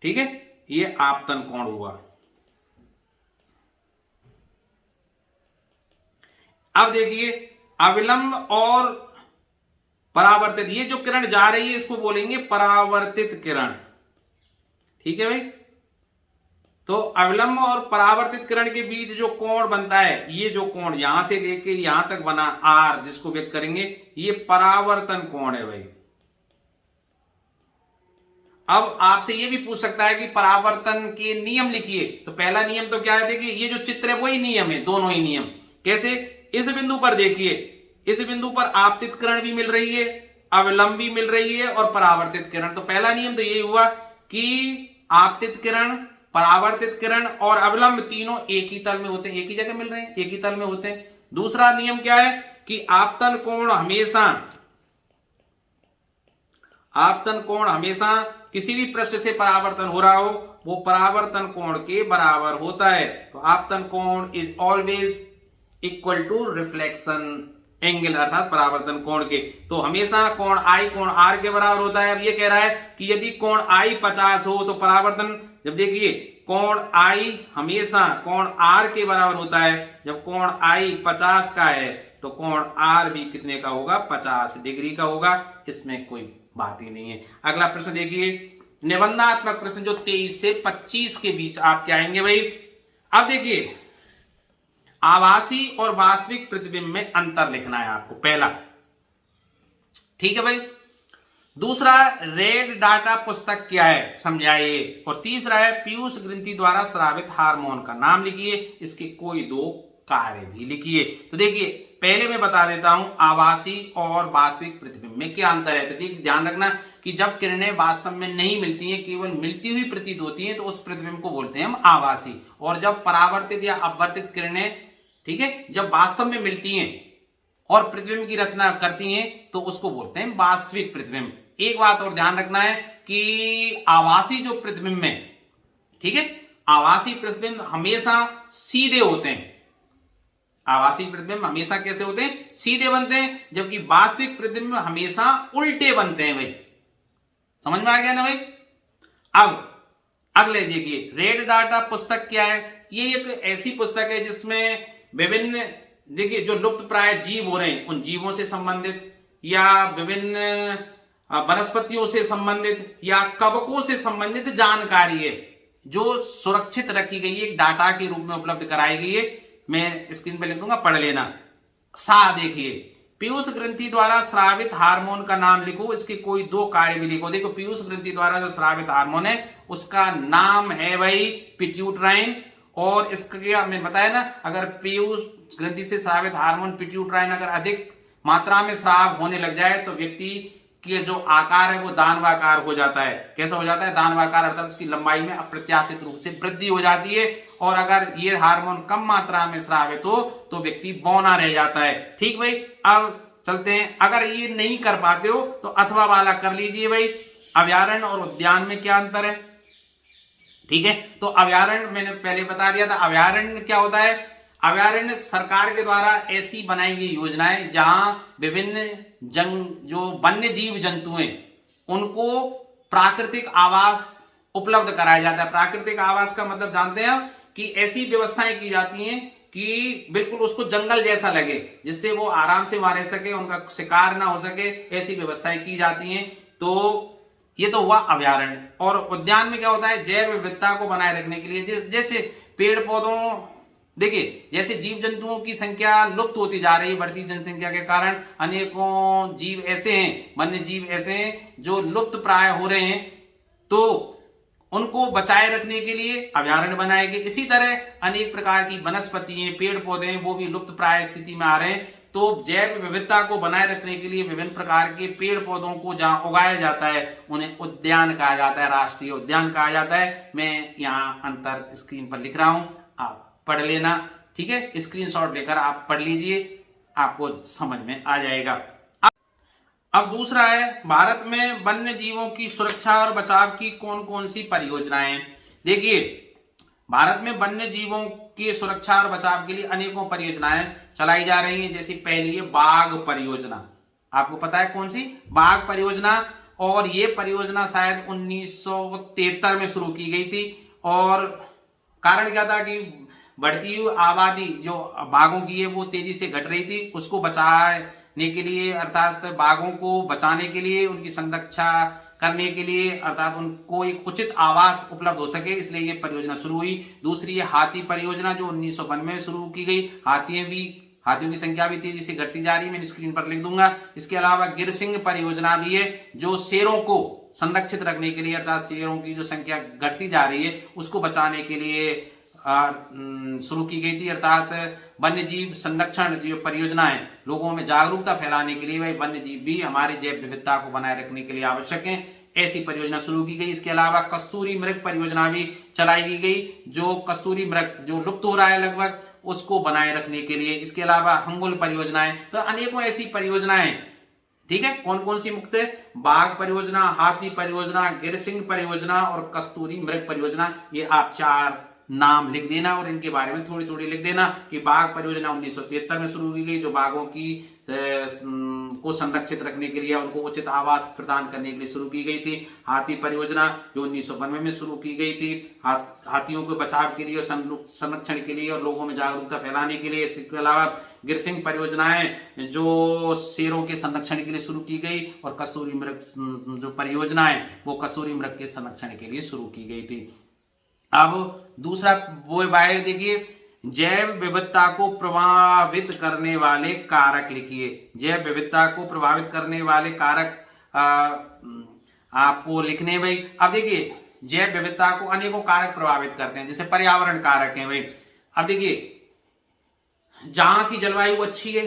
ठीक है, ये आपतन कोण हुआ। अब देखिए अविलंब और परावर्तित, ये जो किरण जा रही है इसको बोलेंगे परावर्तित किरण। ठीक है भाई, तो अविलंब और परावर्तित किरण के बीच जो कोण बनता है, ये जो कोण यहां से लेके यहां तक बना आर, जिसको व्यक्त करेंगे, ये परावर्तन कोण है भाई। अब आपसे ये भी पूछ सकता है कि परावर्तन के नियम लिखिए, तो पहला नियम तो क्या है, देखिए ये जो चित्र है वही नियम है, दोनों ही नियम। कैसे? इस बिंदु पर देखिए, इस बिंदु पर आपतित किरण भी मिल रही है, अविलंब भी मिल रही है और परावर्तित किरण। तो पहला नियम तो ये हुआ कि आपतित किरण, परावर्तित किरण और अविलंब तीनों एक ही तल में होते हैं, एक ही जगह मिल रहे हैं, एक ही तल में होते हैं। दूसरा नियम क्या है कि आपतन कोण हमेशा किसी भी पृष्ठ से परावर्तन हो रहा हो, वो परावर्तन कोण के बराबर होता है। तो आपतन कोण is always equal to reflection angle, अर्थात परावर्तन कोण के। तो हमेशा कोण आई कोण आर के बराबर होता है। अब ये कह रहा है कि यदि कोण आई 50 हो तो परावर्तन, जब देखिए कोण आई हमेशा कोण आर के बराबर होता है, जब कोण आई 50 का है तो कोण आर भी कितने का होगा, 50 डिग्री का होगा। इसमें कोई बात ही नहीं है। अगला प्रश्न देखिए, निबंधात्मक प्रश्न जो 23 से 25 के बीच आपके आएंगे भाई। अब देखिए, आभासी और वास्तविक प्रतिबिंब में अंतर लिखना है आपको, पहला, ठीक है भाई। दूसरा, रेड डाटा पुस्तक क्या है समझाइए। और तीसरा है पीयूष ग्रंथि द्वारा स्रावित हार्मोन का नाम लिखिए, इसके कोई दो कार्य भी लिखिए। तो देखिए, पहले मैं बता देता हूं आभासी और वास्तविक प्रतिबिंब में क्या अंतर है। तो देखिए, ध्यान रखना कि जब किरणें वास्तव में नहीं मिलती हैं, केवल मिलती हुई प्रतीत होती हैं, तो उस प्रतिबिंब को बोलते हैं हम आभासी। और जब परावर्तित या अपवर्तित किरणें, ठीक है, जब वास्तव में मिलती हैं और प्रतिबिंब की रचना करती हैं, तो उसको बोलते हैं वास्तविक प्रतिबिंब। एक बात और ध्यान रखना है कि आभासी जो प्रतिबिंब है, ठीक है, आभासी प्रतिबिंब हमेशा सीधे होते हैं। आभासी प्रतिबिंब हमेशा कैसे होते हैं, सीधे बनते हैं, जबकि वास्तविक प्रतिबिंब हमेशा उल्टे बनते हैं भाई। समझ में आ गया ना भाई। अब अगले देखिए, रेड डाटा पुस्तक क्या है। ये एक ऐसी पुस्तक है जिसमें विभिन्न, देखिए, जो लुप्त प्राय जीव हो रहे हैं उन जीवों से संबंधित, या विभिन्न वनस्पतियों से संबंधित, या कवकों से संबंधित जानकारी है जो सुरक्षित रखी गई है, एक डाटा के रूप में उपलब्ध कराई गई है। मैं स्क्रीन पे लिख दूंगा, पढ़ लेना। देखिए, पीयूष ग्रंथि द्वारा स्रावित हार्मोन का नाम लिखो, इसके कोई दो कार्य भी लिखो। देखो, पीयूष ग्रंथि द्वारा जो स्रावित हार्मोन है उसका नाम है भाई पिट्यूटराइन। और इसका मैं बताया ना, अगर पीयूष ग्रंथि से स्रावित हार्मोन पिट्यूटराइन अगर अधिक मात्रा में स्राव होने लग जाए तो व्यक्ति कि जो आकार है वो दानवाकार हो जाता है। कैसा हो जाता है, दानवाकार, अर्थात उसकी लंबाई में अप्रत्याशित रूप से वृद्धि हो जाती है। और अगर ये हार्मोन कम मात्रा में स्रावित हो तो व्यक्ति बौना रह जाता है। ठीक भाई। अब चलते हैं, अगर ये नहीं कर पाते हो तो अथवा वाला कर लीजिए भाई। अभयारण्य और उद्यान में क्या अंतर है, ठीक है। तो अभयारण्य मैंने पहले बता दिया था। अभयारण्य क्या होता है, अभयारण्य सरकार के द्वारा ऐसी बनाई गई योजनाएं जहां विभिन्न जो वन्य जीव जंतु हैं उनको प्राकृतिक आवास उपलब्ध कराया जाता है। प्राकृतिक आवास का मतलब जानते हैं कि ऐसी व्यवस्थाएं की जाती हैं कि बिल्कुल उसको जंगल जैसा लगे, जिससे वो आराम से वहां रह सके, उनका शिकार ना हो सके, ऐसी व्यवस्थाएं की जाती हैं। तो ये तो हुआ अभयारण्य। और उद्यान में क्या होता है, जैव विविधता को बनाए रखने के लिए, जैसे पेड़ पौधों, देखिए जैसे जीव जंतुओं की संख्या लुप्त होती जा रही है बढ़ती जनसंख्या के कारण, अनेकों जीव ऐसे हैं, वन्य जीव ऐसे हैं जो लुप्त प्राय हो रहे हैं, तो उनको बचाए रखने के लिए अभयारण्य बनाए गए। इसी तरह अनेक प्रकार की वनस्पतियां, पेड़ पौधे हैं, वो भी लुप्त प्राय स्थिति में आ रहे हैं। तो जैव विविधता को बनाए रखने के लिए विभिन्न प्रकार के पेड़ पौधों को जहां उगाया जाता है उन्हें उद्यान कहा जाता है, राष्ट्रीय उद्यान कहा जाता है। मैं यहाँ अंतर स्क्रीन पर लिख रहा हूं, आप पढ़ लेना, ठीक है। स्क्रीनशॉट लेकर आप पढ़ लीजिए, आपको समझ में आ जाएगा। अब दूसरा है, भारत में वन्य जीवों की सुरक्षा और बचाव की कौन कौन सी परियोजनाएं। देखिए, भारत में वन्य जीवों की सुरक्षा और बचाव के लिए अनेकों परियोजनाएं चलाई जा रही हैं। जैसे पहली है बाघ परियोजना, आपको पता है कौन सी, बाघ परियोजना। और ये परियोजना शायद 1973 में शुरू की गई थी। और कारण क्या था कि बढ़ती हुई आबादी जो बाघों की है वो तेजी से घट रही थी, उसको बचाने के लिए, अर्थात बाघों को बचाने के लिए, उनकी संरक्षा करने के लिए अर्थात उनको एक उचित आवास उपलब्ध हो सके, इसलिए ये परियोजना शुरू हुई। दूसरी है हाथी परियोजना जो 1992 में शुरू की गई। हाथियों की संख्या भी तेजी से घटती जा रही है, मैं स्क्रीन पर लिख दूंगा। इसके अलावा गिरसिंह परियोजना भी है जो शेरों को संरक्षित रखने के लिए अर्थात शेरों की जो संख्या घटती जा रही है उसको बचाने के लिए शुरू की गई थी। अर्थात वन्य जीव संरक्षण जो परियोजना है लोगों में जागरूकता फैलाने के लिए भाई वन्य जीव भी हमारे जैव विविधता को बनाए रखने के लिए आवश्यक है, ऐसी परियोजना शुरू की गई। इसके अलावा कस्तूरी मृग परियोजना भी चलाई की गई जो कस्तूरी मृग जो लुप्त हो रहा है लगभग उसको बनाए रखने के लिए। इसके अलावा हंगुल परियोजनाएं, तो अनेकों ऐसी परियोजनाएं, ठीक है। कौन कौन सी मुक्त है? बाघ परियोजना, हाथी परियोजना, गिरसिंह परियोजना और कस्तूरी मृग परियोजना। ये आप 4 नाम लिख देना और इनके बारे में थोड़ी थोड़ी लिख देना कि बाघ परियोजना 1973 में शुरू की गई जो बाघों की को संरक्षित रखने के लिए उनको उचित आवास प्रदान करने के लिए शुरू की गई थी। हाथी परियोजना जो 1992 में शुरू की गई थी हाथियों के बचाव के लिए और संरक्षण के लिए और लोगों में जागरूकता फैलाने के लिए। इसके अलावा गिरसिंह परियोजनाएं जो शेरों के संरक्षण के लिए शुरू की गई और कस्तूरी मृग जो परियोजना है वो कस्तूरी मृग के संरक्षण के लिए शुरू की गई थी। अब दूसरा वो बाय देखिए, जैव विविधता को प्रभावित करने वाले कारक लिखिए। जैव विविधता को प्रभावित करने वाले कारक आपको लिखने भाई। अब देखिए जैव विविधता को अनेकों कारक प्रभावित करते हैं, जैसे पर्यावरण कारक है भाई। अब देखिए जहां की जलवायु अच्छी है,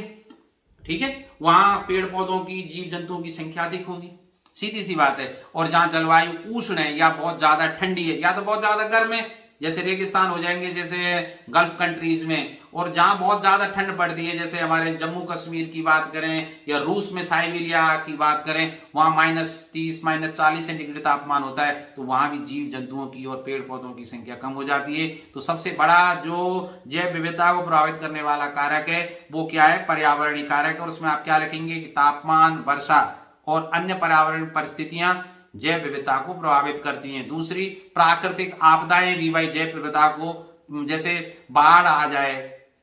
ठीक है, वहां पेड़ पौधों की जीव जंतुओं की संख्या अधिक होगी, सीधी सी बात है। और जहां जलवायु उष्ण है या बहुत ज्यादा ठंडी है या तो बहुत ज्यादा गर्म है, जैसे रेगिस्तान हो जाएंगे जैसे गल्फ कंट्रीज में, और जहां बहुत ज्यादा ठंड पड़ती है जैसे हमारे जम्मू कश्मीर की बात करें या रूस में साइबेरिया की बात करें, वहां -30 -40 सेंटीग्रेड तापमान होता है, तो वहां भी जीव जंतुओं की और पेड़ पौधों की संख्या कम हो जाती है। तो सबसे बड़ा जो जैव विविधता को प्रभावित करने वाला कारक है वो क्या है? पर्यावरणीय कारक। और उसमें आप क्या लिखेंगे कि तापमान, वर्षा और अन्य पर्यावरण परिस्थितियां जैव विविधता को प्रभावित करती हैं। दूसरी प्राकृतिक आपदाएं भी भाई जैव विविधता को, जैसे बाढ़ आ जाए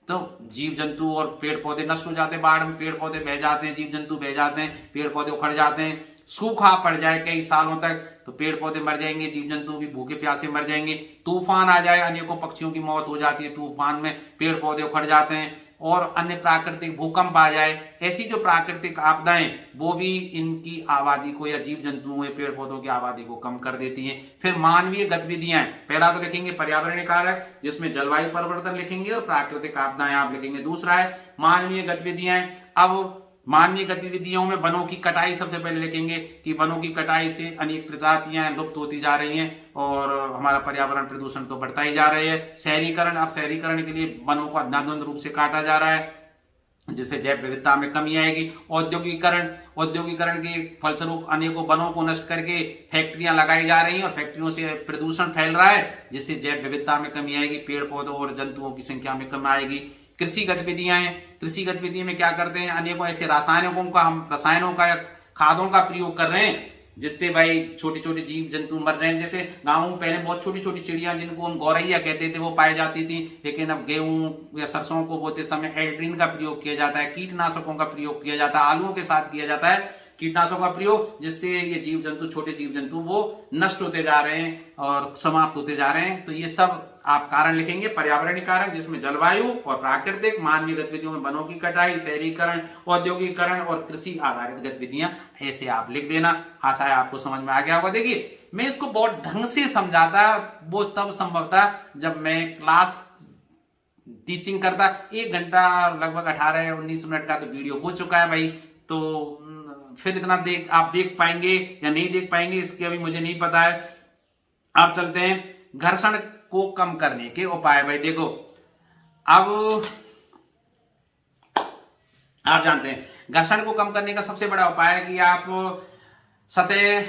तो जीव जंतु और पेड़ पौधे नष्ट हो जाते हैं, बाढ़ में पेड़ पौधे बह जाते हैं, जीव जंतु बह जाते हैं, पेड़ पौधे उखड़ जाते हैं। सूखा पड़ जाए कई सालों तक तो पेड़ पौधे मर जाएंगे, जीव जंतु भी भूखे प्यासे मर जाएंगे। तूफान आ जाए, अनेकों पक्षियों की मौत हो जाती है तूफान में, पेड़ पौधे उखड़ जाते हैं। और अन्य प्राकृतिक भूकंप आ जाए, ऐसी जो प्राकृतिक आपदाएं वो भी इनकी आबादी को या जीव जंतुओं या पेड़ पौधों की आबादी को कम कर देती हैं। फिर मानवीय गतिविधियां, पहला तो लिखेंगे पर्यावरणीय कारक जिसमें जलवायु परिवर्तन लिखेंगे और प्राकृतिक आपदाएं आप लिखेंगे। दूसरा है मानवीय गतिविधियां। अब मानवीय गतिविधियों में वनों की कटाई सबसे पहले लिखेंगे कि वनों की कटाई से अनेक प्रजातियां लुप्त होती जा रही हैं और हमारा पर्यावरण प्रदूषण तो बढ़ता ही जा रहा है। शहरीकरण, अब शहरीकरण के लिए वनों को अंधाधुंध रूप से काटा जा रहा है जिससे जैव विविधता में कमी आएगी। औद्योगिकरण के फलस्वरूप अनेकों वनों को नष्ट करके फैक्ट्रियां लगाई जा रही हैं और फैक्ट्रियों से प्रदूषण फैल रहा है जिससे जैव विविधता में कमी आएगी, पेड़ पौधों और जंतुओं की संख्या में कमी आएगी। कृषि गतिविधियां हैं, कृषि गतिविधि में क्या करते हैं, अनेकों ऐसे रसायनों का या खादों का प्रयोग कर रहे हैं जिससे भाई छोटे छोटे जीव जंतु मर रहे हैं। जैसे गांवों में पहले बहुत छोटी छोटी चिड़िया जिनको हम गौरैया कहते थे वो पाई जाती थी, लेकिन अब गेहूं या सरसों को बोते समय एल्ड्रिन का प्रयोग किया जाता है, कीटनाशकों का प्रयोग किया जाता है, आलुओं के साथ किया जाता है कीटनाशकों का प्रयोग, जिससे ये जीव जंतु, छोटे जीव जंतु वो नष्ट होते जा रहे हैं और समाप्त होते जा रहे हैं। तो ये सब आप कारण लिखेंगे पर्यावरणीय कारक जिसमें जलवायु और प्राकृतिक, मानवीय गतिविधियों में वनों की कटाई, शहरीकरण, औद्योगिकरण और कृषि आधारित गतिविधियां, ऐसे आप लिख देना। आशा है आपको समझ में आ गया होगा। देखिए मैं इसको बहुत ढंग से समझाता वो तब संभव था जब मैं क्लास टीचिंग करता। 1 घंटा लगभग 18-19 मिनट का तो वीडियो हो चुका है भाई, तो फिर इतना आप देख पाएंगे या नहीं देख पाएंगे इसके अभी मुझे नहीं पता है। आप चलते हैं घर्षण को कम करने के उपाय। भाई देखो अब आप जानते हैं घर्षण को कम करने का सबसे बड़ा उपाय है कि आप सतह,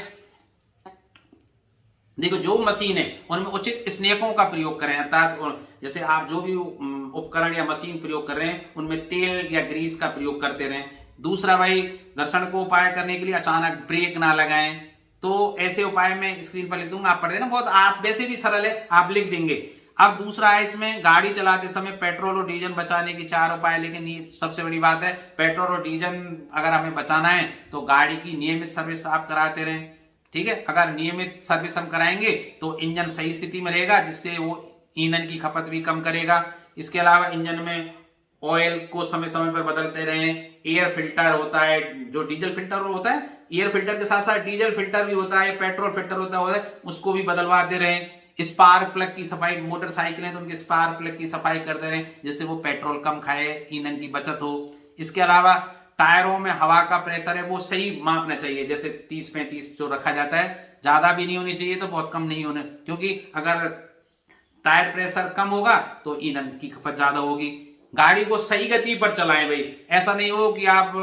देखो जो मशीन है उनमें उचित स्नेकों का प्रयोग करें, अर्थात जैसे आप जो भी उपकरण या मशीन प्रयोग कर रहे हैं उनमें तेल या ग्रीस का प्रयोग करते रहें। दूसरा भाई घर्षण को उपाय करने के लिए अचानक ब्रेक ना लगाएं। तो ऐसे उपाय मैं स्क्रीन पर लिख दूंगा, आप पढ़ देना, बहुत आप वैसे भी सरल है आप लिख देंगे। अब दूसरा है इसमें गाड़ी चलाते समय पेट्रोल और डीजल बचाने के 4 उपाय, लेकिन ये सबसे बड़ी बात है पेट्रोल और डीजल अगर हमें बचाना है तो गाड़ी की नियमित सर्विस आप कराते रहें। ठीक है। अगर नियमित सर्विस हम कराएंगे तो इंजन सही स्थिति में रहेगा, जिससे वो ईंधन की खपत भी कम करेगा। इसके अलावा इंजन में ऑयल को समय समय पर बदलते रहें। एयर फिल्टर होता है, जो डीजल फिल्टर होता है, एयर फिल्टर के साथ साथ डीजल फिल्टर भी होता है, पेट्रोल फिल्टर होता है, उसको भी बदलवाते रहें। स्पार्क प्लग की सफाई, मोटरसाइकिल है तो उनके स्पार्क प्लग की सफाई करते रहें, जिससे वो पेट्रोल कम खाए, ईंधन की बचत हो। इसके अलावा टायरों में हवा का प्रेशर है वो सही मापना चाहिए, जैसे 30-35 जो रखा जाता है, ज्यादा भी नहीं होनी चाहिए तो बहुत कम नहीं होने, क्योंकि अगर टायर प्रेशर कम होगा तो ईंधन की खपत ज्यादा होगी। गाड़ी को सही गति पर चलाएं भाई, ऐसा नहीं हो कि आप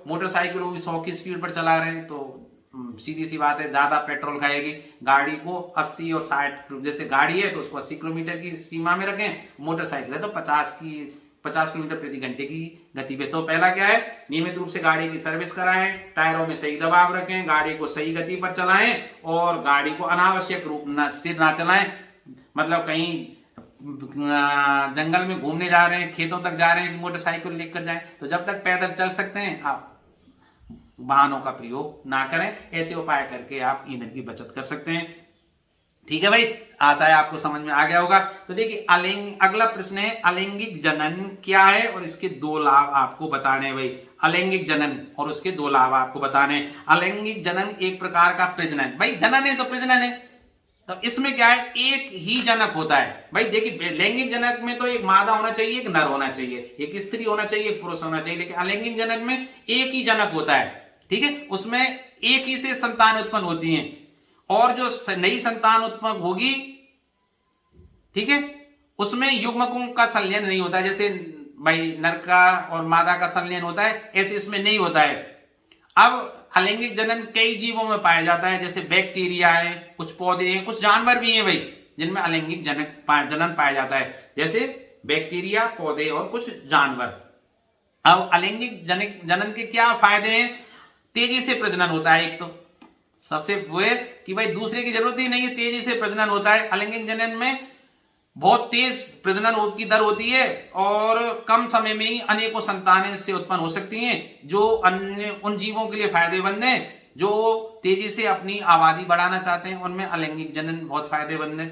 मोटरसाइकिल 100 की स्पीड पर चला रहे हैं तो सीधी सी बात है ज्यादा पेट्रोल खाएगी। गाड़ी को 80 और 60, जैसे गाड़ी है तो उसको 80 किलोमीटर की सीमा में रखें, मोटरसाइकिल है तो 50 किलोमीटर प्रति घंटे की गति पे। तो पहला क्या है, नियमित रूप से गाड़ी की सर्विस कराएं, टायरों में सही दबाव रखें, गाड़ी को सही गति पर चलाएं और गाड़ी को अनावश्यक रूप से ना चलाएं। मतलब कहीं जंगल में घूमने जा रहे हैं, खेतों तक जा रहे हैं कि मोटरसाइकिल लेकर जाएं, तो जब तक पैदल चल सकते हैं आप वाहनों का प्रयोग ना करें। ऐसे उपाय करके आप ईंधन की बचत कर सकते हैं। ठीक है भाई, आशा है आपको समझ में आ गया होगा। तो देखिए अगला प्रश्न है, अलैंगिक जनन क्या है और इसके 2 लाभ आपको बताने भाई। अलैंगिक जनन और उसके 2 लाभ आपको बताने। अलैंगिक जनन एक प्रकार का प्रजनन, भाई जनन है तो प्रजनन है, तो इसमें क्या है, एक ही जनक होता है भाई। देखिए लैंगिक जनक में तो एक मादा होना चाहिए, एक नर होना चाहिए, एक स्त्री होना चाहिए, एक पुरुष होना चाहिए, लेकिन अलैंगिक जनक में एक ही जनक होता है। ठीक है, उसमें एक ही से संतान उत्पन्न होती है और जो नई संतान उत्पन्न होगी, ठीक है, उसमें युग्मकों का संलयन नहीं होता है। जैसे भाई नर का और मादा का संलयन होता है, ऐसे इसमें नहीं होता है। अब अलैंगिक जनन कई जीवों में पाया जाता है, जैसे बैक्टीरिया है, कुछ पौधे हैं, कुछ जानवर भी हैं भाई जिनमें अलैंगिक जनन पाया जाता है, जैसे बैक्टीरिया, पौधे और कुछ जानवर। अब अलैंगिक जनन के क्या फायदे हैं? तेजी से प्रजनन होता है। एक तो सबसे वो है कि भाई दूसरे की जरूरत ही नहीं है, तेजी से प्रजनन होता है। अलैंगिक जनन में बहुत तेज प्रजनन की दर होती है और कम समय में ही अनेकों संतानें इससे उत्पन्न हो सकती हैं, जो अन्य उन जीवों के लिए फायदेमंद हैं जो तेजी से अपनी आबादी बढ़ाना चाहते हैं, उनमें अलैंगिक जनन बहुत फायदेमंद है।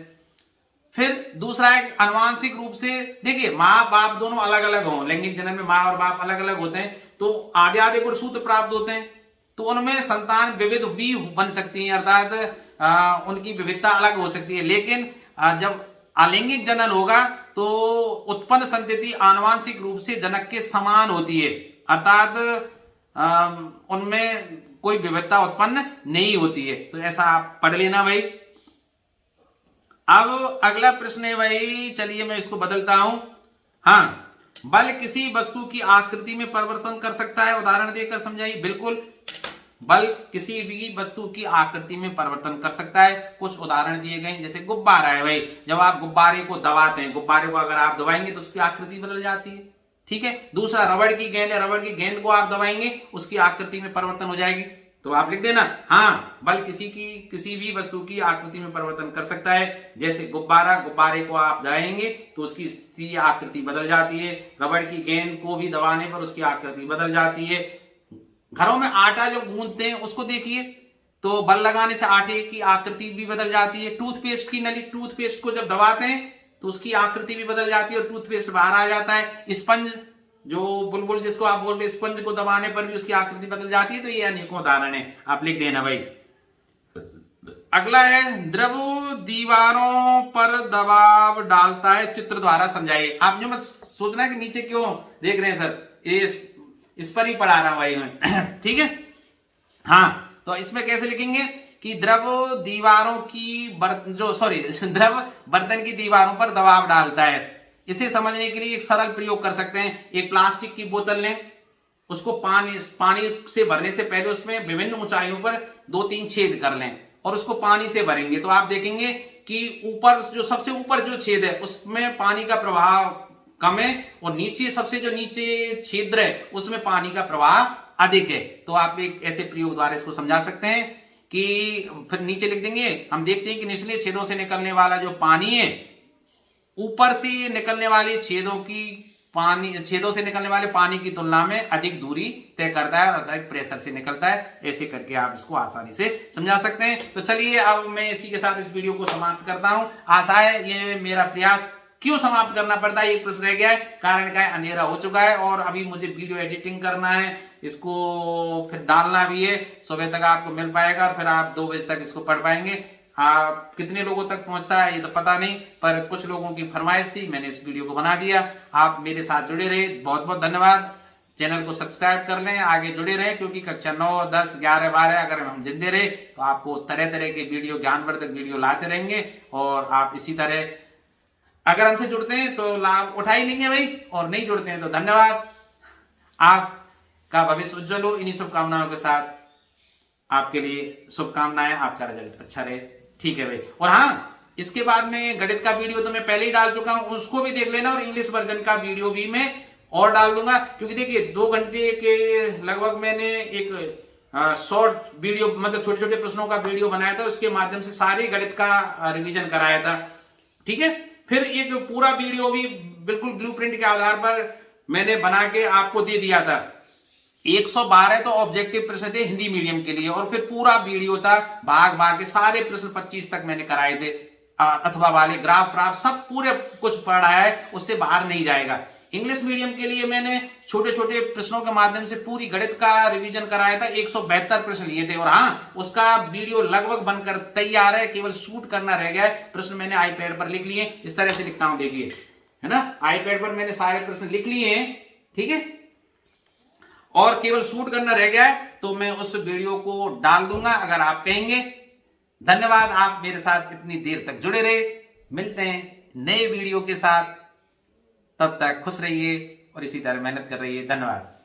फिर दूसरा है आनुवांशिक रूप से, देखिए माँ बाप दोनों अलग अलग हों, लैंगिक जनन में माँ और बाप अलग अलग होते हैं तो आधे आधे गुणसूत्र प्राप्त होते हैं, तो उनमें संतान विविध भी बन सकती है, अर्थात उनकी विविधता अलग हो सकती है। लेकिन जब अलैंगिक जनन होगा तो उत्पन्न संतति आनुवांशिक रूप से जनक के समान होती है, अर्थात उनमें कोई विविधता उत्पन्न नहीं होती है। तो ऐसा आप पढ़ लेना भाई। अब अगला प्रश्न है भाई, चलिए मैं इसको बदलता हूं। हाँ, बल किसी वस्तु की आकृति में परिवर्तन कर सकता है, उदाहरण देकर समझाइए। बिल्कुल, बल किसी भी वस्तु की आकृति में परिवर्तन कर सकता है। कुछ उदाहरण दिए गए, जैसे गुब्बारा है भाई, जब आप गुब्बारे को दबाते हैं, गुब्बारे को अगर आप दबाएंगे तो उसकी आकृति बदल जाती है। ठीक है, दूसरा रबड़ की गेंद है, रबड़ की गेंद को आप दबाएंगे उसकी आकृति में परिवर्तन हो जाएगी। तो आप लिख देना, हाँ, बल किसी भी वस्तु की आकृति में परिवर्तन कर सकता है। जैसे गुब्बारा, गुब्बारे को आप दबाएंगे तो उसकी स्थिति आकृति बदल जाती है। रबड़ की गेंद को भी दबाने पर उसकी आकृति बदल जाती है। घरों में आटा जो गूंथते हैं उसको देखिए, तो बल लगाने से आटे की आकृति भी बदल जाती है। टूथपेस्ट की नली, टूथपेस्ट को जब दबाते हैं तो उसकी आकृति भी बदल जाती है और टूथपेस्ट बाहर आ जाता है। स्पंज, जो बुलबुल जिसको आप बोलते हैं, स्पंज को दबाने पर भी उसकी आकृति बदल जाती है। तो ये अनेकों उदाहरण है, आप लिख देना भाई। अगला है, द्रव दीवारों पर दबाव डालता है, चित्र द्वारा समझाइए। आप जो मत सोचना कि नीचे क्यों देख रहे हैं सर, ये इस पर ही पढ़ा रहा हूं भाई मैं। ठीक है, हाँ, तो इसमें कैसे लिखेंगे कि द्रव दीवारों की द्रव बर्तन की दीवारों पर दबाव डालता है। इसे समझने के लिए एक सरल प्रयोग कर सकते हैं। एक प्लास्टिक की बोतल लें, उसको पानी से भरने से पहले उसमें विभिन्न ऊंचाइयों पर 2-3 छेद कर लें और उसको पानी से भरेंगे तो आप देखेंगे कि ऊपर जो सबसे ऊपर जो छेद है उसमें पानी का प्रवाह कम है और नीचे सबसे जो नीचे छिद्र है उसमें पानी का प्रवाह अधिक है। तो आप एक ऐसे प्रयोग द्वारा इसको समझा सकते हैं कि फिर नीचे लिख देंगे, हम देखते हैं कि निचले छेदों से निकलने वाला जो पानी है ऊपर से निकलने वाले छेदों की पानी छेदों से निकलने वाले पानी की तुलना में अधिक दूरी तय करता है और अधिक प्रेशर से निकलता है। ऐसे करके आप इसको आसानी से समझा सकते हैं। तो चलिए अब मैं इसी के साथ इस वीडियो को समाप्त करता हूं। आशा है ये मेरा प्रयास क्यों समाप्त करना पड़ता है, एक प्रश्न रह गया है, कारण क्या है, अंधेरा हो चुका है और अभी मुझे वीडियो एडिटिंग करना है, इसको फिर डालना भी है। सुबह तक आपको मिल पाएगा और फिर आप 2 बजे तक इसको पढ़ पाएंगे। आप कितने लोगों तक पहुंचता है ये तो पता नहीं, पर कुछ लोगों की फरमाइश थी, मैंने इस वीडियो को बना दिया। आप मेरे साथ जुड़े रहे, बहुत बहुत धन्यवाद। चैनल को सब्सक्राइब कर लें, आगे जुड़े रहे, क्योंकि कक्षा 9, 10, 11, 12 अगर हम जिंदे रहे तो आपको तरह तरह के वीडियो, ज्ञानवर्धक वीडियो लाते रहेंगे और आप इसी तरह अगर हमसे जुड़ते हैं तो लाभ उठा ही लेंगे भाई, और नहीं जुड़ते हैं तो धन्यवाद। आपका भविष्य उज्जवल हो, इन्हीं शुभकामनाओं के साथ आपके लिए शुभकामनाएं, आपका रिजल्ट अच्छा रहे। ठीक है भाई। और हाँ, इसके बाद में गणित का वीडियो तो मैं पहले ही डाल चुका हूं, उसको भी देख लेना, और इंग्लिश वर्जन का वीडियो भी मैं और डाल दूंगा, क्योंकि देखिए 2 घंटे के लगभग मैंने एक शॉर्ट वीडियो, मतलब छोटे छोटे प्रश्नों का वीडियो बनाया था, उसके माध्यम से सारे गणित का रिवीजन कराया था। ठीक है। फिर एक पूरा वीडियो भी बिल्कुल ब्लूप्रिंट के आधार पर मैंने बना के आपको दे दिया था। 112 तो ऑब्जेक्टिव प्रश्न थे हिंदी मीडियम के लिए, और फिर पूरा वीडियो था भाग भाग के सारे प्रश्न 25 तक मैंने कराए थे, अथवा वाले ग्राफ सब पूरे कुछ पढ़ा है, उससे बाहर नहीं जाएगा। इंग्लिश मीडियम के लिए मैंने छोटे छोटे प्रश्नों के माध्यम से पूरी गणित का रिवीजन कराया था, 172 प्रश्न लिए थे, और हाँ, उसका वीडियो लगभग बनकर तैयार है, केवल शूट करना रह गया है। प्रश्न मैंने आईपैड पर लिख लिए, इस तरह से लिखता हूं, देखिए, है ना, आईपैड पर मैंने सारे प्रश्न लिख लिए हैं। ठीक है, और केवल शूट करना रह गया है, तो मैं उस वीडियो को डाल दूंगा अगर आप कहेंगे। धन्यवाद, आप मेरे साथ इतनी देर तक जुड़े रहे। मिलते हैं नए वीडियो के साथ, तब तक खुश रहिए और इसी तरह मेहनत कर रहिए। धन्यवाद।